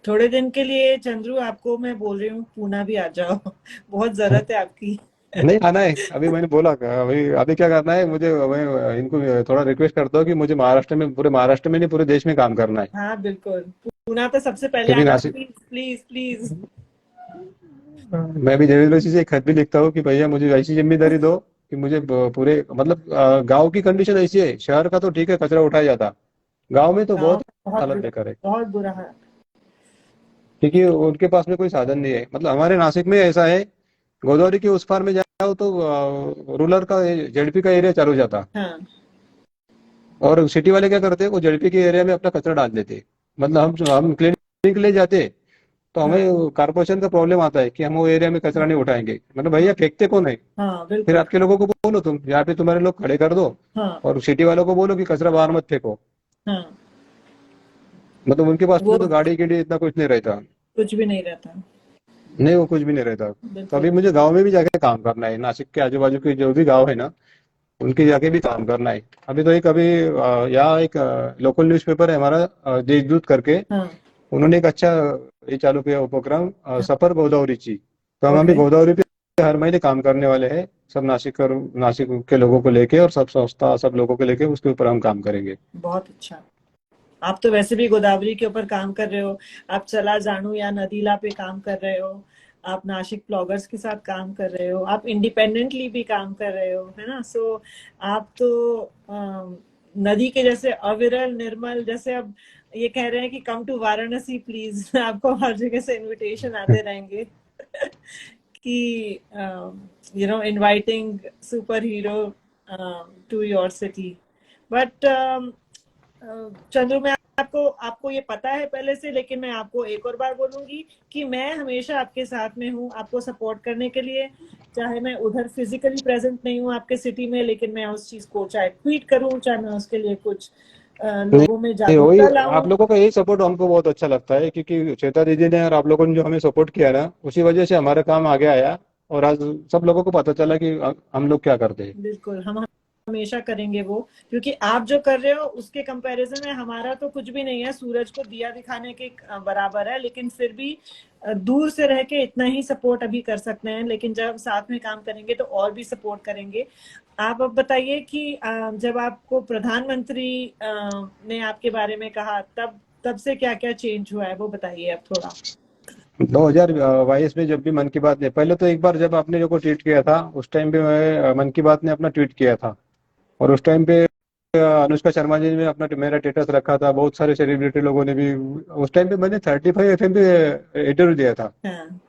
थोड़े दिन के लिए चंद्रू आपको मैं बोल रही हूँ पूना भी आ जाओ। बहुत जरूरत है आपकी। नहीं आना है, अभी मैंने बोला अभी अभी क्या करना है मुझे, मैं इनको थोड़ा रिक्वेस्ट करता हूँ कि मुझे महाराष्ट्र में, पूरे महाराष्ट्र में नहीं पूरे देश में काम करना है। हाँ बिल्कुल, पूना तो सबसे पहले क्योंकि आना, नासिक, प्लीज प्लीज प्लीज। मैं भी देवेंद्र सिंह से एक खत भी लिखता हूँ कि भैया मुझे ऐसी जिम्मेदारी दो कि मुझे पूरे मतलब गांव की कंडीशन ऐसी है, शहर का तो ठीक है कचरा उठाया जाता, गांव में तो गाँव बहुत में बहुत हालत बुरा, बेकार है। बहुत बुरा है। क्योंकि उनके पास में कोई साधन नहीं है। मतलब हमारे नासिक में ऐसा है, गोदावरी के उस पार में जाओ तो रूरल का जेडपी का एरिया चालू हो जाता, हाँ और सिटी वाले क्या करते हैं, वो जेडपी के एरिया में अपना कचरा डाल देते। मतलब हम क्लिनिक ले जाते तो हाँ हमें कारपोरेशन का प्रॉब्लम आता है कि हम वो एरिया में कचरा हाँ नहीं उठाएंगे। मतलब भैया हाँ फेंकते कौन है? हाँ फिर बिल्कुल। आपके लोगों को बोलो, तुम यहाँ पे तुम्हारे लोग खड़े कर दो, हाँ और सिटी वालों को बोलो कि कचरा बाहर मत फेंको। हाँ मतलब उनके पास वो में तो गाड़ी के लिए इतना कुछ नहीं रहता। कुछ भी नहीं रहता। नहीं, वो कुछ भी नहीं रहता। तो बिल्कुल। अभी मुझे गांव में भी जाके काम करना है, नासिक के आजू बाजू के जो भी गांव है ना, उनके जाके भी काम करना है। अभी तो एक अभी यहाँ एक लोकल न्यूज़पेपर है हमारा, देशदूत करके, हाँ उन्होंने एक अच्छा ये चालू किया उपक्रम, हाँ सफर गोदावरीची। तो हम अभी ओके। गोदावरी पे हर महीने काम करने वाले हैं, सब नासिक के लोगों को लेके, और सब संस्था सब लोगों को लेके उसके ऊपर हम काम करेंगे। बहुत अच्छा। आप तो वैसे भी गोदावरी के ऊपर काम कर रहे हो, आप चला जानू या नदीला पे काम कर रहे हो, आप नासिक ब्लॉगर्स के साथ काम कर रहे हो, आप इंडिपेंडेंटली भी काम कर रहे हो, है ना? सो आप तो नदी के जैसे अविरल निर्मल, जैसे अब ये कह रहे हैं कि कम टू वाराणसी प्लीज। आपको हर जगह से इनविटेशन आते रहेंगे। कि inviting super hero to your city. But Chandru, मैं आपको आपको ये पता है पहले से, लेकिन मैं आपको एक और बार बोलूंगी कि मैं हमेशा आपके साथ में हूँ आपको सपोर्ट करने के लिए। चाहे मैं उधर फिजिकली प्रेजेंट नहीं हूँ आपके सिटी में, लेकिन मैं उस चीज को चाहे ट्वीट करूँ, चाहे मैं उसके लिए कुछ नहीं, लोगों में नहीं, वही जागरूकता आप लाऊं। लोगों का यही सपोर्ट हमको बहुत अच्छा लगता है, क्योंकि श्वेता दीदी ने और आप लोगों ने जो हमें सपोर्ट किया ना, उसी वजह से हमारा काम आगे आया, और आज सब लोगों को पता चला कि हम लोग क्या करते हैं। बिल्कुल, हम हमेशा करेंगे वो, क्योंकि आप जो कर रहे हो उसके कंपैरिजन में हमारा तो कुछ भी नहीं है, सूरज को दिया दिखाने के बराबर है, लेकिन फिर भी दूर से रह के इतना ही सपोर्ट अभी कर सकते हैं, लेकिन जब हम साथ में काम करेंगे तो और भी सपोर्ट करेंगे। आप अब बताइए कि जब आपको प्रधानमंत्री ने आपके बारे में कहा, तब तब से क्या क्या चेंज हुआ है वो बताइए अब थोड़ा। 2022 में जब भी मन की बात ने, पहले तो एक बार जब आपने जो को ट्वीट किया था, उस टाइम पे मैं मन की बात ने अपना ट्वीट किया था, और उस टाइम पे अनुष्का शर्मा जी ने अपना मेरा स्टेटस रखा था, बहुत सारे सेलिब्रिटी लोगों ने भी। उस टाइम पे मैंने 35 FM पे इंटरव्यू दिया था, हाँ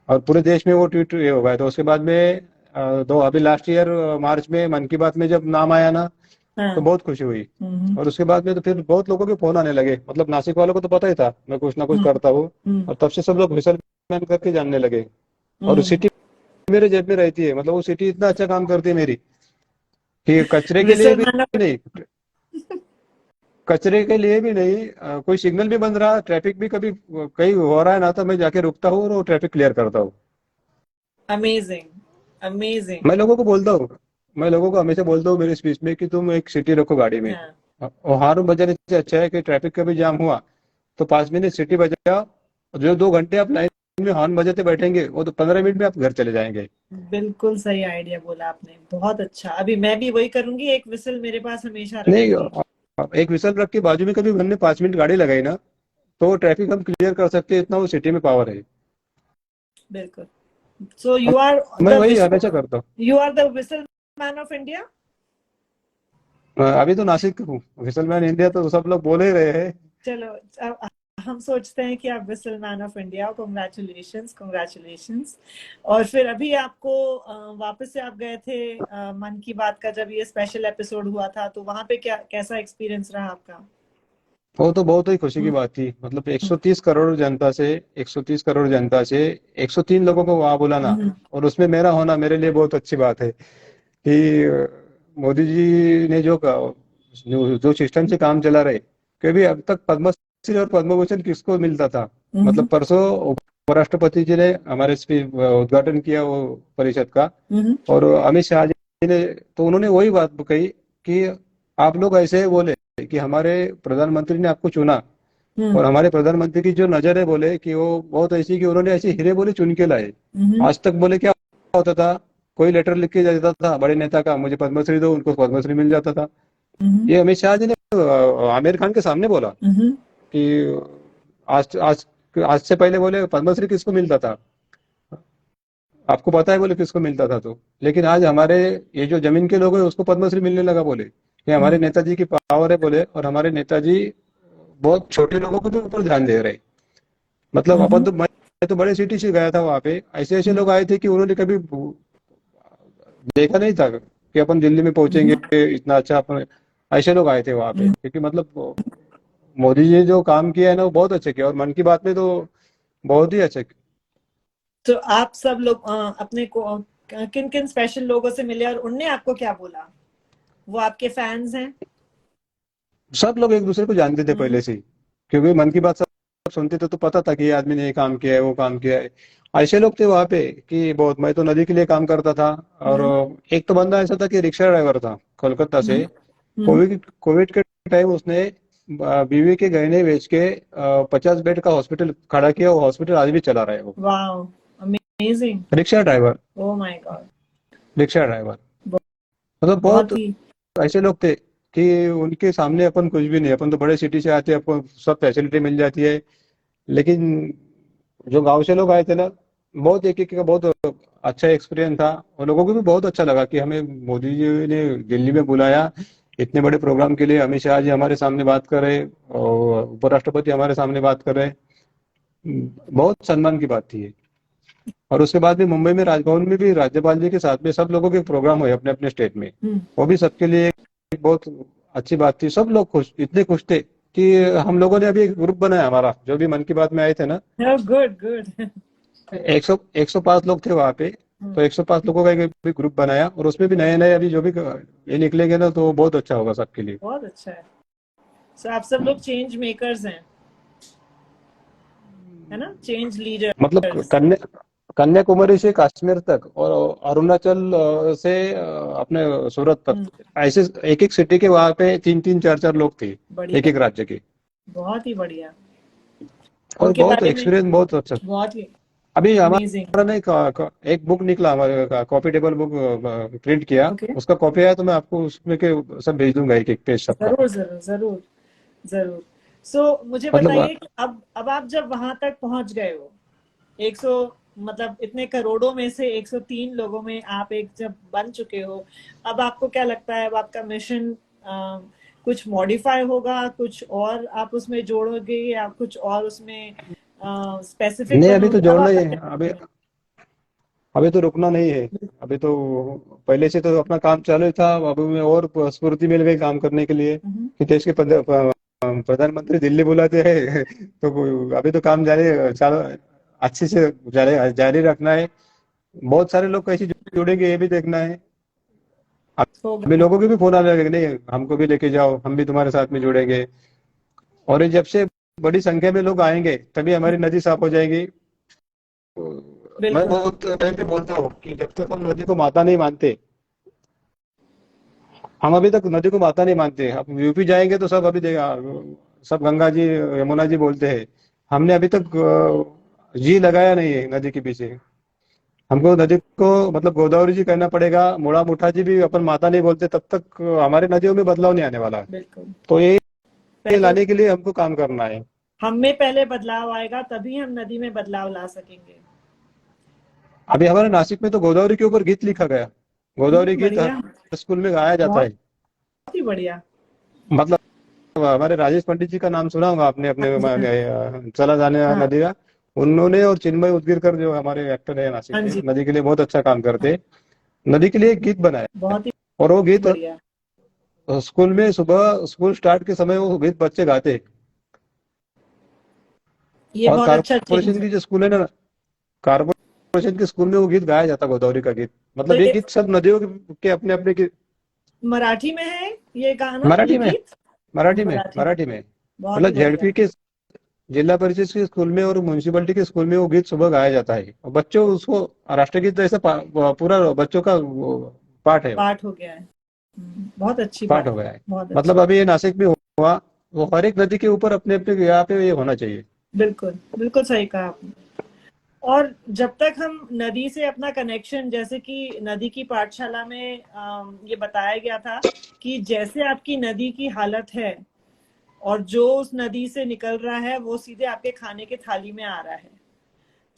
और पूरे देश में वो ट्वीट ये हो गया। तो उसके बाद में दो अभी लास्ट ईयर मार्च में मन की बात में जब नाम आया ना, तो हाँ। बहुत खुशी हुई। हम्म और उसके बाद में तो फिर बहुत लोगों के फोन आने लगे, मतलब नासिक वालों को तो पता ही था मैं कुछ ना कुछ हम्म करता हूँ, हम्म और तब से सब लोग विसल मैन करके जानने लगे। और हम्म। सिटी मेरे जेब में रहती है, मतलब वो सिटी इतना अच्छा काम करती है मेरी, कि कचरे के लिए विसल भी मैन ऑफ नहीं, कचरे के लिए भी नहीं, कोई सिग्नल भी बन रहा, ट्रैफिक भी कभी कहीं हो रहा है ना, तो मैं जाके रुकता हूँ और वो ट्रैफिक क्लियर करता हूँ। Amazing, amazing. मैं लोगों को बोलता हूँ, मैं लोगों को हमेशा बोलता हूँ मेरे स्पीच में कि तुम एक सिटी रखो गाड़ी में, हाँ और हॉर्न बजाने से अच्छा है कि ट्रैफिक का भी जाम हुआ तो 5 मिनट सिटी बजाओ, और जो 2 घंटे आप लाइन में हॉर्न बजाते बैठेंगे, वो तो 15 मिनट में आप घर चले जाएंगे। बिल्कुल सही आइडिया बोला आपने, बहुत अच्छा। अभी मैं भी वही करूंगी, एक विसल मेरे पास हमेशा नहीं, रखूंगी। एक विसल रख के बाजू में कभी हमने 5 मिनट गाड़ी लगाई ना, तो वो ट्रैफिक हम क्लियर कर सकते हैं, इतना वो सिटी में पावर है। बिल्कुल। सो हम- यू आर मैं द वही विसल, हमेशा करता हूँ। You are the whistle man of India. अभी तो नासिक हूँ, विसलमैन इंडिया तो सब लोग बोल ही रहे हैं। चलो, अब हम सोचते हैं कि आप whistle man of India, congratulations congratulations. और फिर अभी आपको वापस से आप गए थे मन की बात का, जब ये स्पेशल एपिसोड हुआ था, तो वहां पे क्या कैसा एक्सपीरियंस रहा आपका? वो तो बहुत ही खुशी की हम्म बात थी। मतलब 130 करोड़ जनता से, 130 करोड़ जनता से 103 लोगों को वहां बुलाना, हम्म और उसमें मेरा होना मेरे लिए बहुत अच्छी बात है। कि मोदी जी ने जो सिस्टम से काम चला रहे, क्योंकि अब तक पद्मश्री और पद्म भूषण किसको मिलता था? मतलब हम्म परसों उपराष्ट्रपति जी ने हमारे उद्घाटन किया वो परिषद का, हम्म और अमित शाह जी ने, तो उन्होंने वही बात कही कि आप लोग ऐसे बोले कि हमारे प्रधानमंत्री ने आपको चुना, और हम्म हमारे प्रधानमंत्री की जो नजर है बोले कि वो बहुत ऐसी कि उन्होंने ऐसे हीरे बोले चुन के लाए। हम्म आज तक बोले क्या होता था, कोई लेटर लिख के जाता था बड़े नेता का, मुझे पद्मश्री दो, उनको पद्मश्री मिल जाता था। हम्म ये अमित शाह जी ने आमिर खान के सामने बोला हम्म कि आज आज आज से पहले बोले पद्मश्री किसको मिलता था, आपको पता है बोले किसको मिलता था, तो लेकिन आज हमारे ये जो जमीन के लोग हैं उसको पद्मश्री मिलने लगा बोले, ये हमारे हम्म नेताजी की पावर है बोले, और हमारे नेताजी बहुत छोटे लोगों के भी ऊपर ध्यान दे रहे। मतलब अपन हम्म तो, मैं तो बड़े सिटी से गया था, वहां पे ऐसे ऐसे हम्म लोग आए थे कि उन्होंने कभी देखा नहीं था कि अपन दिल्ली में पहुंचेंगे इतना अच्छा। अपन ऐसे लोग आए थे वहां पे, हम्म। क्योंकि मतलब मोदी जी ने जो काम किया है ना वो बहुत अच्छे किया, और मन की बात में तो बहुत ही अच्छे। तो आप सब लोग अपने को किन किन स्पेशल लोगों से मिले और उनने आपको क्या बोला? वो आपके फैंस हैं? सब लोग एक दूसरे को जानते थे हम्म पहले से ही, क्योंकि मन की बात सब सुनते थे, तो पता था कि ये आदमी ने ये काम किया है, वो काम किया है। ऐसे लोग थे वहां पे कि बहुत, मैं तो नदी के लिए काम करता था, और हम्म एक तो बंदा ऐसा था कि रिक्शा ड्राइवर था कोलकाता से। हम्म हम्म। कोविड के टाइम उसने बीवी के गहने बेच के 50 बेड का हॉस्पिटल खड़ा किया, वो हॉस्पिटल आज भी चला रहा है वो। Wow, amazing. Rickshaw driver, oh my God. Rickshaw driver, मतलब बहुत बहुत ही। ऐसे लोग थे कि उनके सामने अपन कुछ भी नहीं, अपन तो बड़े सिटी से आते हैं, अपन सब फैसिलिटी मिल जाती है। लेकिन जो गांव से लोग आए थे ना, बहुत एक एक का बहुत अच्छा एक्सपीरियंस था, और लोगों को भी बहुत अच्छा लगा कि हमें मोदी जी ने दिल्ली में बुलाया इतने बड़े प्रोग्राम के लिए। अमित शाह जी हमारे सामने बात कर रहे, और उपराष्ट्रपति हमारे सामने बात कर रहे, बहुत सम्मान की बात थी ये। और उसके बाद भी मुंबई में राजभवन में भी राज्यपाल जी के साथ में सब लोगों के प्रोग्राम हुए अपने अपने स्टेट में, हम्म। वो भी सबके लिए एक बहुत अच्छी बात थी। सब लोग खुश, इतने खुश थे कि हम लोगों ने अभी एक ग्रुप बनाया, हमारा जो भी मन की बात में आए थे ना, गुड गुड। 105 लोग थे वहां पे, तो 105 लोगों का एक भी ग्रुप बनाया, और उसमें भी नए नए अभी जो भी ये निकलेंगे ना, तो बहुत अच्छा होगा सबके लिए। बहुत अच्छा है। सो आप सब लोग चेंज मेकर्स हैं, है ना? चेंज मतलब लीडर्स। कन्याकुमारी से कश्मीर तक, और अरुणाचल से अपने सूरत तक, ऐसे एक एक सिटी के वहां पे तीन तीन चार चार लोग थे, एक बढ़िया। एक राज्य के। बहुत ही बढ़िया। और उनके बहुत बारे में एक्सपीरियंस बहुत अच्छा। बहुत ही अभी अमेजिंग। हमारा ना एक बुक निकला, हमारे कॉपी टेबल बुक प्रिंट किया, ओके। उसका कॉपी आया, तो मैं आपको उसमें के सब भेज दूंगा, एक एक पेज सबका। जरूर जरूर जरूर जरूर। सो मुझे मतलब बताइए कि अब आप जब वहां तक पहुंच गए हो, 100, मतलब इतने करोड़ों में से 103 लोगों में आप एक जब बन चुके हो, अब आपको क्या लगता है? अब आपका मिशन कुछ मॉडिफाई होगा, कुछ और आप उसमें जोड़ोगे, या कुछ और उसमें स्पेसिफिक नहीं, अभी तो बनोगे? अब जोड़ना ही आपका है, क्या अभी plan अभी तो रुकना नहीं है। है? अभी तो पहले से तो अपना काम चालू ही था, अभी में और स्फूर्ति मिल गई काम करने के लिए, हम्म। कि देश के प्रधानमंत्री दिल्ली बुलाते हैं तो अभी तो काम जारी चालू, अच्छे से जारी जारी रखना है। बहुत सारे लोग कैसे जुड़ेंगे ये भी देखना है। अभी होगा। लोगों के भी फोन आने लगे, नहीं हमको भी लेके जाओ, हम भी तुम्हारे साथ में जुड़ेंगे। और ये जब से बड़ी संख्या में लोग आएंगे तभी हमारी नदी साफ हो जाएगी। मैं बिल्कुल। बहुत टाइम पे बोलता हूँ कि जब तक हम नदी को माता नहीं मानते, हम अभी तक नदी को माता नहीं मानते। अब यूपी जाएंगे तो सब अभी देखा, सब गंगा जी यमुना जी बोलते हैं, हमने अभी तक जी लगाया नहीं है नदी के पीछे। हमको नदी को मतलब गोदावरी जी कहना पड़ेगा, मुड़ा मुठा जी भी अपन माता नहीं बोलते, तब तक हमारे नदियों में बदलाव नहीं आने वाला। बिल्कुल। तो ये पहले लाने के लिए हमको काम करना है। हम में पहले बदलाव आएगा, तभी हम नदी में बदलाव ला सकेंगे। अभी हमारे नासिक में तो गोदावरी के ऊपर गीत लिखा गया, गोदावरी गीत बढ़िया। हर स्कूल में गाया जाता बहुत है। ही बढ़िया। मतलब हमारे राजेश पंडित जी का नाम सुना होगा आपने, अपने हाँ जी हाँ। चला जाने वाला हाँ नदी का। उन्होंने और चिन्मय उदगीरकर जो हमारे एक्टर है नासिक हाँ के, जी। नदी के लिए बहुत अच्छा काम हाँ, करते, नदी के लिए एक गीत बनाया है। बहुत ही और वो गीत बढ़िया। स्कूल में सुबह स्कूल स्टार्ट के समय वो गीत बच्चे गाते। ये और बहुत अच्छा चेंज कारपोरेशन है। की जो स्कूल है ना, कारपोरेशन के स्कूल में वो गीत गाया जाता, गोदावरी का गीत। तो मतलब ये ये गीत सब नदियों के अपने अपने मराठी में है, ये गाना, ये मराठी में, गीत? मराठी में, मराठी में। मराठी में। बहुत मतलब ही बढ़िया। जिला परिषद के स्कूल में और म्यूनिसिपैलिटी के स्कूल में वो गीत सुबह गाया जाता है, और बच्चों उसको राष्ट्रगीत जैसा पूरा बच्चों का वो पाठ है, वो पाठ हो गया है। बहुत अच्छी पाठ बात हो है। गया है। बहुत मतलब अच्छी। अभी ये नासिक में हुआ, वो हर एक नदी के ऊपर अपने अपने यहाँ पे ये होना चाहिए। बिल्कुल बिल्कुल सही कहा आपने। और जब तक हम नदी से अपना कनेक्शन, जैसे कि नदी की पाठशाला में ये बताया गया था कि जैसे आपकी नदी की हालत है और जो उस नदी से निकल रहा है वो सीधे आपके खाने के थाली में आ रहा है।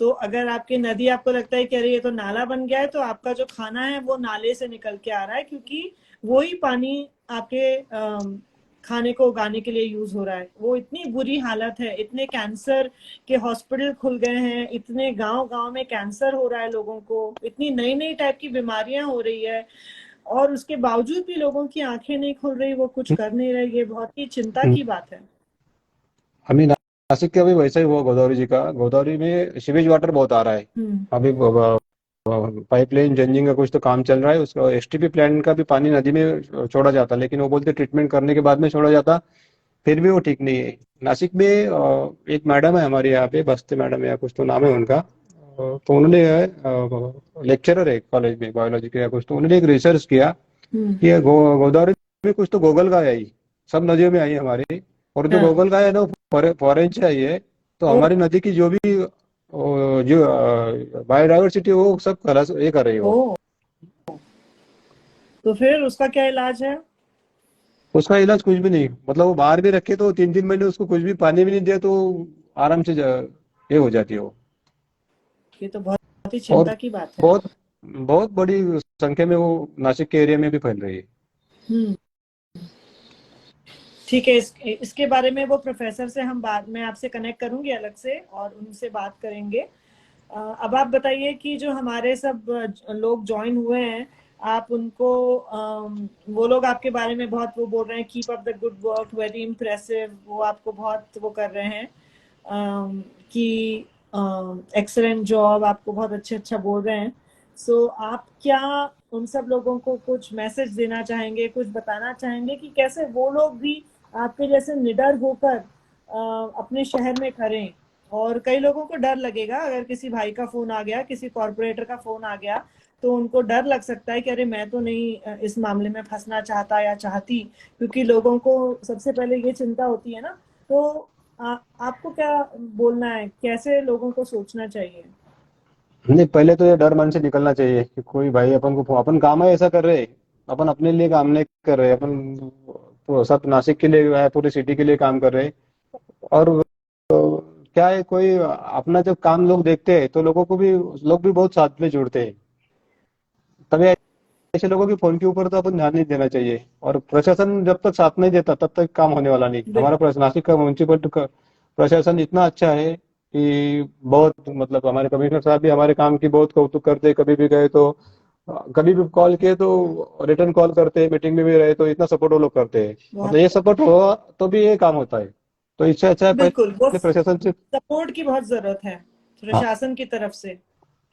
तो अगर आपकी नदी, आपको लगता है कि अरे ये तो नाला बन गया है, तो आपका जो खाना है वो नाले से निकल के आ रहा है, क्योंकि वही पानी आपके खाने को उगाने के लिए यूज हो रहा है। वो इतनी बुरी हालत है, इतने कैंसर के हॉस्पिटल खुल गए हैं, इतने गांव गांव में कैंसर हो रहा है लोगों को, इतनी नई नई टाइप की बीमारियां हो रही है, और उसके बावजूद भी लोगों की आंखें नहीं खुल रही, वो कुछ कर नहीं रहे। ये बहुत ही चिंता हम्म। की बात है। अभी नासिक का भी वैसा ही हुआ, गोदावरी जी का, गोदावरी में सीवेज वाटर बहुत आ रहा है। हम्म। अभी पाइपलाइन चेंजिंग का कुछ तो काम चल रहा है, उसका एसटीपी प्लांट का भी पानी नदी में छोड़ा जाता, लेकिन वो बोलते ट्रीटमेंट करने के बाद में छोड़ा जाता, फिर भी वो ठीक नहीं है। नासिक में एक मैडम है हमारे यहाँ पे, बस्ती मैडम या कुछ तो नाम है उनका, तो उन्होंने लेक्चरर है कॉलेज में बायोलॉजी के या कुछ, तो उन्होंने एक रिसर्च किया हम्म। कि ये गोदावरी में कुछ तो गोगल गाय आई, सब नदियों में आई है हमारी, और जो हाँ। गोगल गाय है ना फॉरेन से आई है। तो ओ। हमारी नदी की जो भी जो बायोडाइवर्सिटी वो सब ये कर रही है वो। ओ। तो फिर उसका क्या इलाज है? उसका इलाज कुछ भी नहीं, मतलब वो बाहर भी रखे तो 3 3 महीने उसको कुछ भी पानी भी नहीं दिया तो आराम से ये हो जाती है वो। ये तो बहुत ही और चिंता की बात है। बहुत बहुत बड़ी संख्या में वो नासिक के एरिया में भी फैल रही है। हम्म। ठीक है, इसके बारे में वो प्रोफेसर से हम बाद में आपसे कनेक्ट करूंगी अलग से, और उनसे बात करेंगे। अब आप बताइए कि जो हमारे सब लोग ज्वाइन हुए हैं, आप उनको वो लोग आपके बारे में बहुत वो बोल रहे हैं, keep up the good work, very impressive, वो आपको बहुत वो कर रहे हैं कि एक्सलेंट जॉब, आपको बहुत अच्छे अच्छा बोल रहे हैं। सो आप क्या उन सब लोगों को कुछ मैसेज देना चाहेंगे, कुछ बताना चाहेंगे कि कैसे वो लोग भी आपके जैसे निडर होकर अपने शहर में करें? और कई लोगों को डर लगेगा, अगर किसी भाई का फोन आ गया, किसी कॉर्पोरेटर का फोन आ गया, तो उनको डर लग सकता है कि अरे मैं तो नहीं इस मामले में फंसना चाहता या चाहती, क्योंकि लोगों को सबसे पहले ये चिंता होती है ना। तो आपको क्या बोलना है, कैसे लोगों को सोचना चाहिए? नहीं, पहले तो ये डर मन से निकलना चाहिए कि कोई भाई अपन को, अपन काम है ऐसा कर रहे, अपन अपने लिए काम नहीं कर रहे, अपन तो सब नासिक के लिए या पूरी सिटी के लिए काम कर रहे। और क्या है, कोई अपना जब काम लोग देखते हैं तो लोग भी बहुत साथ में जुड़ते हैं। तभी ऐसे लोगों की फोन के ऊपर तो अपन ध्यान नहीं देना चाहिए, और प्रशासन जब तक साथ नहीं देता तब तक काम होने वाला नहीं। हमारा नासिक का म्यूनसिपल का प्रशासन इतना अच्छा है कि बहुत, मतलब हमारे कमिश्नर साहब भी हमारे काम की बहुत कौतुक करते हैं, कभी भी गए तो कभी भी कॉल किए तो रिटर्न कॉल करते हैं, मीटिंग में भी रहे तो इतना सपोर्ट वो लोग करते हैं। मतलब बहुत ये सपोर्ट हो तो भी ये काम होता है, तो इससे अच्छा है बिल्कुल, वो पहले प्रशासन से। सपोर्ट की बहुत जरूरत है हाँ। प्रशासन की तरफ से।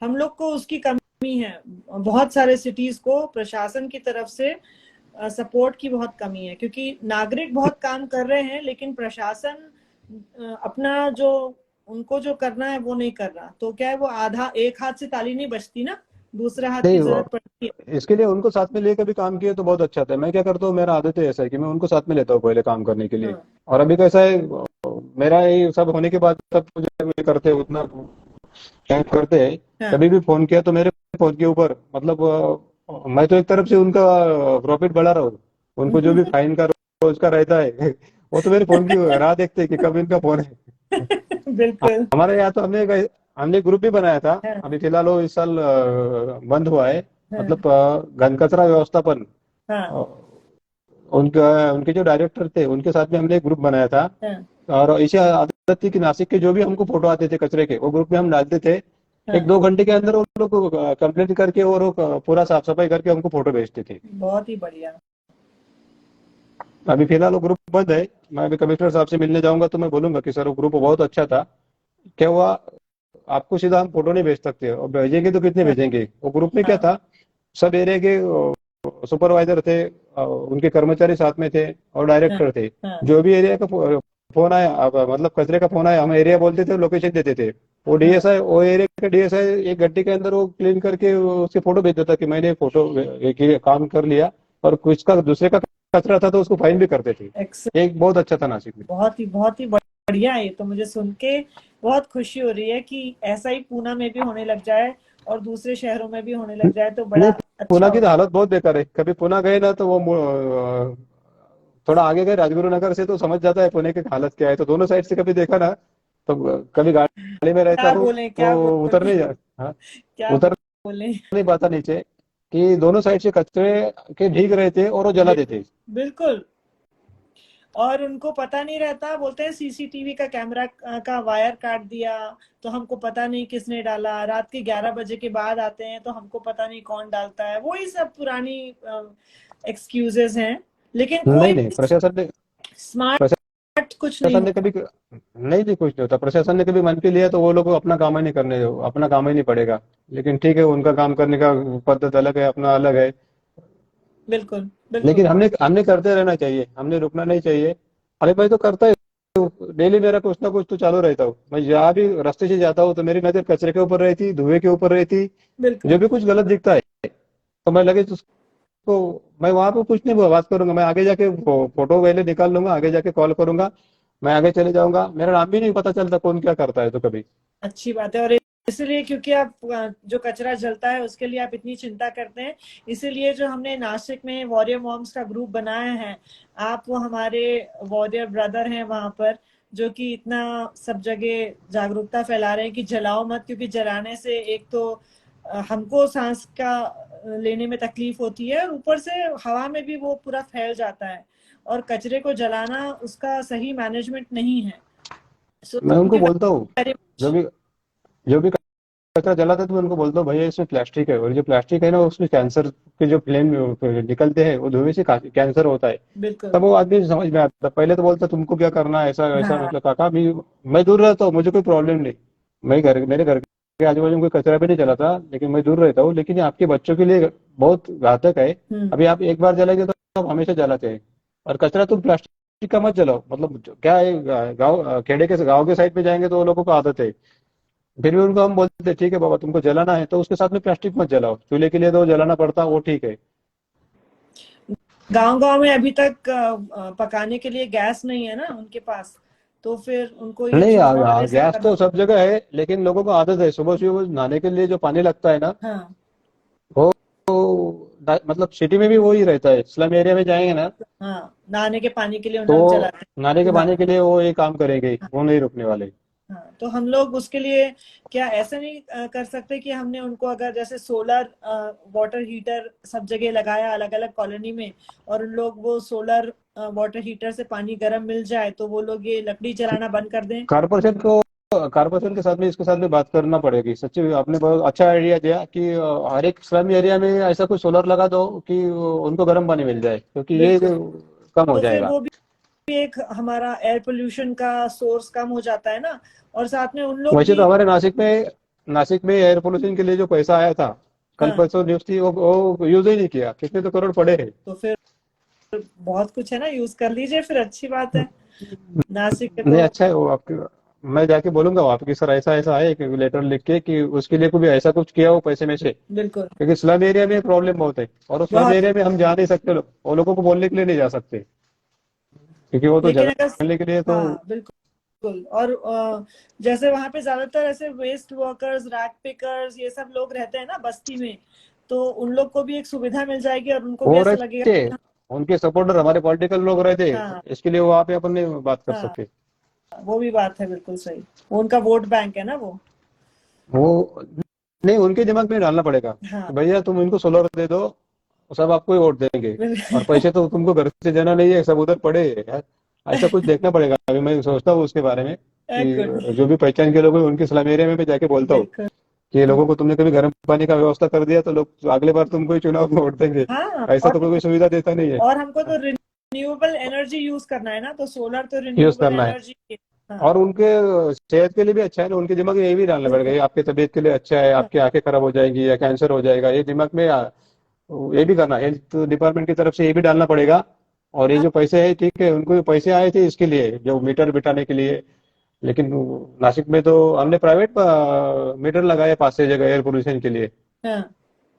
हम लोग को उसकी कमी है, बहुत सारे सिटीज को प्रशासन की तरफ से सपोर्ट की बहुत कमी है, क्योंकि नागरिक बहुत काम कर रहे हैं लेकिन प्रशासन अपना जो उनको जो करना है वो नहीं कर रहा। तो क्या है, वो आधा, एक हाथ से ताली नहीं बजती ना, दूसरे हाथ की नहीं, जरूरत पड़ती है। इसके लिए उनको साथ में लेकर भी काम किए तो बहुत अच्छा था। मैं क्या करता हूँ, मेरा आदत है ऐसा है कि मैं उनको साथ में लेता हूँ पहले काम करने के लिए। हाँ। और अभी कैसा है, मेरा ये सब होने के बाद सब मुझे ये करते हैं, उतना हेल्प करते हैं। हाँ। कभी भी फोन किया तो मेरे फोन के ऊपर, मतलब मैं तो एक तरफ से उनका प्रॉफिट बढ़ा रहा हूँ, उनको जो भी फाइन का रोज का रहता है वो तो मेरे फोन की राह देखते हैं कि कब इनका फोन है। बिल्कुल। हमारे यहाँ तो हमने ग्रुप भी बनाया था। हाँ। अभी फिलहाल वो इस साल बंद हुआ है। हाँ। मतलब घन कचरा व्यवस्थापन, हाँ। अ, उनका उनके जो डायरेक्टर थे उनके साथ में हमने एक ग्रुप बनाया था। हाँ। और इसे आदत थी कि नासिक के जो भी हमको फोटो आते थे कचरे के, वो ग्रुप में हम डालते थे। एक हाँ। 2 घंटे के अंदर वो लोग कंप्लीट करके और वो पूरा साफ सफाई करके हमको फोटो भेजते थे। बहुत ही बढ़िया। अभी फिलहाल वो ग्रुप बंद है। मैं अभी कमिश्नर साहब से मिलने जाऊंगा तो मैं बोलूंगा कि सर वो ग्रुप बहुत अच्छा था। क्या हुआ, आपको सीधा हम फोटो नहीं भेज सकते, और भेजेंगे तो कितने हाँ। भेजेंगे। वो ग्रुप में क्या हाँ। था, सब एरिया के सुपरवाइजर थे, उनके कर्मचारी साथ में थे, और हाँ। डायरेक्टर थे। हाँ। जो भी एरिया का फोन आया, अब मतलब कचरे का फोन आया, हम एरिया बोलते थे, लोकेशन देते थे। वो डीएसआई, वो एरिया का डीएसआई एक घंटे के अंदर वो क्लीन करके उसके फोटो भेज देता कि मैंने फोटो एक ये काम कर लिया। और कुछ का दूसरे का कचरा था तो उसको फाइन भी करते थे। एक बहुत अच्छा था नासिक में। बहुत ही बढ़िया है। ये तो मुझे सुन के बहुत खुशी हो रही है कि ऐसा ही पूना में भी होने लग जाए और दूसरे शहरों में भी होने लग जाए तो बड़ा नहीं, अच्छा पुणे की तो होगा। हालत बहुत बेकार है। कभी पुणे गए ना तो वो थोड़ा आगे गए राजगुरु नगर से तो समझ जाता है पुणे की हालत क्या है। तो दोनों साइड से कभी देखा ना, तो कभी गाड़ी में रहता हूँ क्या तो उतर बोले नहीं जा, हाँ, क्या उतर बोले। नहीं पाता नीचे, कि दोनों साइड से कचरे के भीग रहे थे और वो जला देते। बिल्कुल। और उनको पता नहीं रहता, बोलते हैं सीसीटीवी का कैमरा का वायर काट दिया तो हमको पता नहीं किसने डाला। रात के 11 बजे के बाद आते हैं तो हमको पता नहीं कौन डालता है। वही सब पुरानी एक्सक्यूजेस हैं। लेकिन नहीं कोई नहीं, भी प्रशासन ने स्मार्ट कुछ नहीं प्रशासन ने होता। कभी नहीं नहीं, कुछ नहीं होता। प्रशासन ने कभी मन पे लिया तो वो लोग अपना काम ही नहीं करने दो, अपना काम ही नहीं पड़ेगा। लेकिन ठीक है, उनका काम करने का पद्धत अलग है, अपना अलग है। बिल्कुल लेकिन बिल्कुल। हमने हमने करते रहना चाहिए, हमने रुकना नहीं चाहिए। अरे मैं तो करता ही, डेली मेरा कुछ ना कुछ तो चालू रहता हूँ। मैं जहाँ भी रास्ते से जाता हूँ तो मेरी नजर कचरे के ऊपर रहती, धुएं के ऊपर रहती। जो बिल्कुल भी कुछ गलत दिखता है तो मैं लगे उसको, मैं वहां पे कुछ नहीं बात करूंगा, मैं आगे जाके फोटो पहले निकाल लूंगा, आगे जाके कॉल करूंगा, मैं आगे चले जाऊंगा। मेरा नाम भी नहीं पता चलता कौन क्या करता है तो कभी। अच्छी बात है। और इसलिए क्योंकि आप जो कचरा जलता है उसके लिए आप इतनी चिंता करते हैं, इसीलिए जो हमने नासिक में वॉरियर मॉम्स का ग्रुप बनाया है, आप वो हमारे वॉरियर ब्रदर हैं वहां पर, जो कि इतना सब जगह जागरूकता फैला रहे हैं कि जलाओ मत, क्योंकि जलाने से एक तो हमको सांस का लेने में तकलीफ होती है और ऊपर से हवा में भी वो पूरा फैल जाता है। और कचरे को जलाना उसका सही मैनेजमेंट नहीं है। सो मैं थैंक उनको यू बोलता हूँ, वेरी जो मच। भी जो भी कचरा जलाता है तो मैं उनको बोलता हूँ, भैया इसमें प्लास्टिक है, और जो प्लास्टिक है ना उसमें कैंसर के जो फ्लेम निकलते हैं वो धुएं से कैंसर होता है। बिल्कुल। तब वो आदमी समझ में आता। पहले तो बोलता तुमको क्या करना है, ऐसा ऐसा। हाँ। मतलब काका मैं दूर रहता हूँ, मुझे कोई प्रॉब्लम नहीं। मेरे घर के आजू बाजू में कोई कचरा भी नहीं जलाता, लेकिन मैं दूर रहता हूँ। लेकिन ये आपके बच्चों के लिए बहुत घातक है। हम्म। अभी आप एक बार जलाएंगे तो आप हमेशा जलाते हैं। और कचरा तुम प्लास्टिक का मत जलाओ। मतलब क्या है, गाँव खेड़े के गाँव के साइड में जाएंगे तो वो लोगों को आदत है। फिर भी उनको हम बोलते हैं ठीक है बाबा, तुमको जलाना है तो उसके साथ में प्लास्टिक मत जलाओ। चूल्हे के लिए तो जलाना पड़ता, वो ठीक है। गांव गांव में अभी तक पकाने के लिए गैस नहीं है ना उनके पास, तो फिर उनको ये नहीं, चूल्हों वाले से गैस करना। तो सब जगह है, लेकिन लोगों को आदत है सुबह सुबह नहाने के लिए जो पानी लगता है ना, हाँ वो मतलब सिटी में भी वही रहता है। स्लम एरिया में जाएंगे ना हाँ, नहाने के पानी के लिए उन तो लोग जलाते हैं नहाने के चूल्हा। पानी के लिए वो ये काम करेंगे, हाँ वो नहीं रुकने वाले। हाँ, तो हम लोग उसके लिए क्या ऐसा नहीं कर सकते कि हमने उनको अगर जैसे सोलर वाटर हीटर सब जगह लगाया अलग अलग कॉलोनी में, और उन लोग वो सोलर वाटर हीटर से पानी गर्म मिल जाए तो वो लोग ये लकड़ी जलाना बंद कर दें। कारपोरेशन को कारपोरेशन के साथ में इसके साथ में बात करना पड़ेगी। सच्ची आपने बहुत अच्छा आइडिया दिया कि हर एक स्लम एरिया में ऐसा कुछ सोलर लगा दो कि उनको गर्म पानी मिल जाए, क्योंकि ये बिल्कुल। कम हो तो फिर जाएगा। वो भी एक हमारा एयर पोल्यूशन का सोर्स कम हो जाता है ना। और साथ में उन लोग वैसे तो भी। हमारे नासिक में एयर पोल्यूशन के लिए जो पैसा आया था, कल हाँ, परसों न्यूज थी, वो यूज ही नहीं किया। कितने तो करोड़ पड़े हैं। तो फिर बहुत कुछ है ना, यूज कर लीजिए फिर, अच्छी बात है। नासिक के नहीं, तो। अच्छा है वो आपके। मैं जाके बोलूंगा वहां पे कि सर ऐसा ऐसा है, कि लेटर लिख के कि उसके लिए कोई ऐसा कुछ किया हो पैसे में से। बिल्कुल। क्योंकि स्लम एरिया में प्रॉब्लम बहुत है, और उस स्लम बहुत। एरिया में हम जा नहीं सकते, लोग वो लोगों को बोलने के लिए नहीं जा सकते, क्योंकि वो तो लेकिन अगर। झगड़ने के लिए तो। हाँ बिल्कुल। और जैसे वहां पे ज्यादातर ऐसे वेस्ट वर्कर्स, रैक पिकर्स, ये सब लोग रहते हैं ना बस्ती में, तो उन लोग को भी एक सुविधा मिल जाएगी और उनको भी वो ऐसा लगेगा रहते, कि उनके सपोर्टर हमारे पॉलिटिकल लोग रहते, हाँ इसके लिए वो वहाँ पे अपन नहीं बात कर हाँ, सकते। वो भी बात है बिल्कुल सही। वो उनका वोट बैंक है ना वो। वो नहीं, उनके दिमाग में डालना पड़ेगा कि हाँ भैया तुम इनको सोलर दे दो, सब आपको ही वोट देंगे। और पैसे तो तुमको घर से देना नहीं है, सब उधर पड़े हैं यार। ऐसा कुछ देखना पड़ेगा। अभी मैं सोचता हूँ उसके बारे में गुड। कि जो भी पहचान के लोग हैं उनके स्लम एरिया में भी जाके बोलता हूँ बिल्कुल। कि ये लोगों को तुमने कभी गर्म पानी का व्यवस्था कर दिया तो लोग अगले बार तुमको ही चुनाव में वोट देंगे। हाँ। ऐसा तो कोई सुविधा देता नहीं है। और हमको तो रिन्यूएबल एनर्जी यूज करना है ना, तो सोलर तो यूज रिन्यूएबल करना है, एनर्जी। हाँ और उनके सेहत के लिए भी अच्छा है ना। उनके दिमाग में ये भी डालना पड़ेगा बिल्कुल। ये आपकी तबीयत के लिए अच्छा है, हाँ आपकी आंखें खराब हो जाएंगी या कैंसर हो जाएगा, ये दिमाग में ये भी करना, हेल्थ डिपार्टमेंट की तरफ से ये भी डालना पड़ेगा और ये जो पैसे है ठीक है, उनको भी पैसे आए थे इसके लिए जो मीटर बिठाने के लिए। लेकिन नासिक में तो हमने प्राइवेट मीटर लगाए 5-6 जगह एयर पोल्यूशन के लिए। हाँ,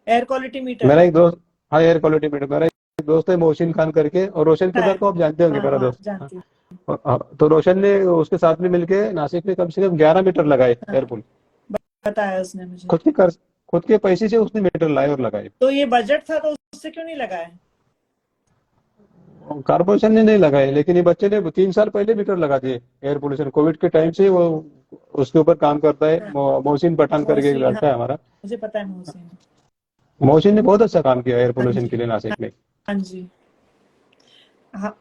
एयर क्वालिटी मीटर। मेरा एक दोस्त, हाँ एयर क्वालिटी मीटर, मेरा एक दोस्त है मोहसिन खान करके, और रोशन है। केदार को आप जानते होंगे, हाँ मेरा हाँ, दोस्त। हाँ, जानती हूँ। तो रोशन ने उसके साथ में मिलके नासिक में कम से कम 11 मीटर लगाए हाँ, एयर पोल। बताया उसने मुझे। खुद के कर खुद के पैसे से उसने मीटर लाए और लगाए। तो ये बजट था तो उससे क्यों नहीं लगाया? कारपोरेशन ने नहीं लगाए, लेकिन ये बच्चे ने 3 साल पहले मीटर लगा दिए एयर पोल्यूशन, कोविड के टाइम से वो उसके ऊपर काम करता है। हाँ, मोहसिन पठान करके एक मोहसिन, हाँ, लड़का है हमारा। मुझे पता है मोहसिन। मोहसिन ने बहुत अच्छा काम किया एयर हाँ पोल्यूशन जी, के लिए नासिक में। हाँ जी। हाँ,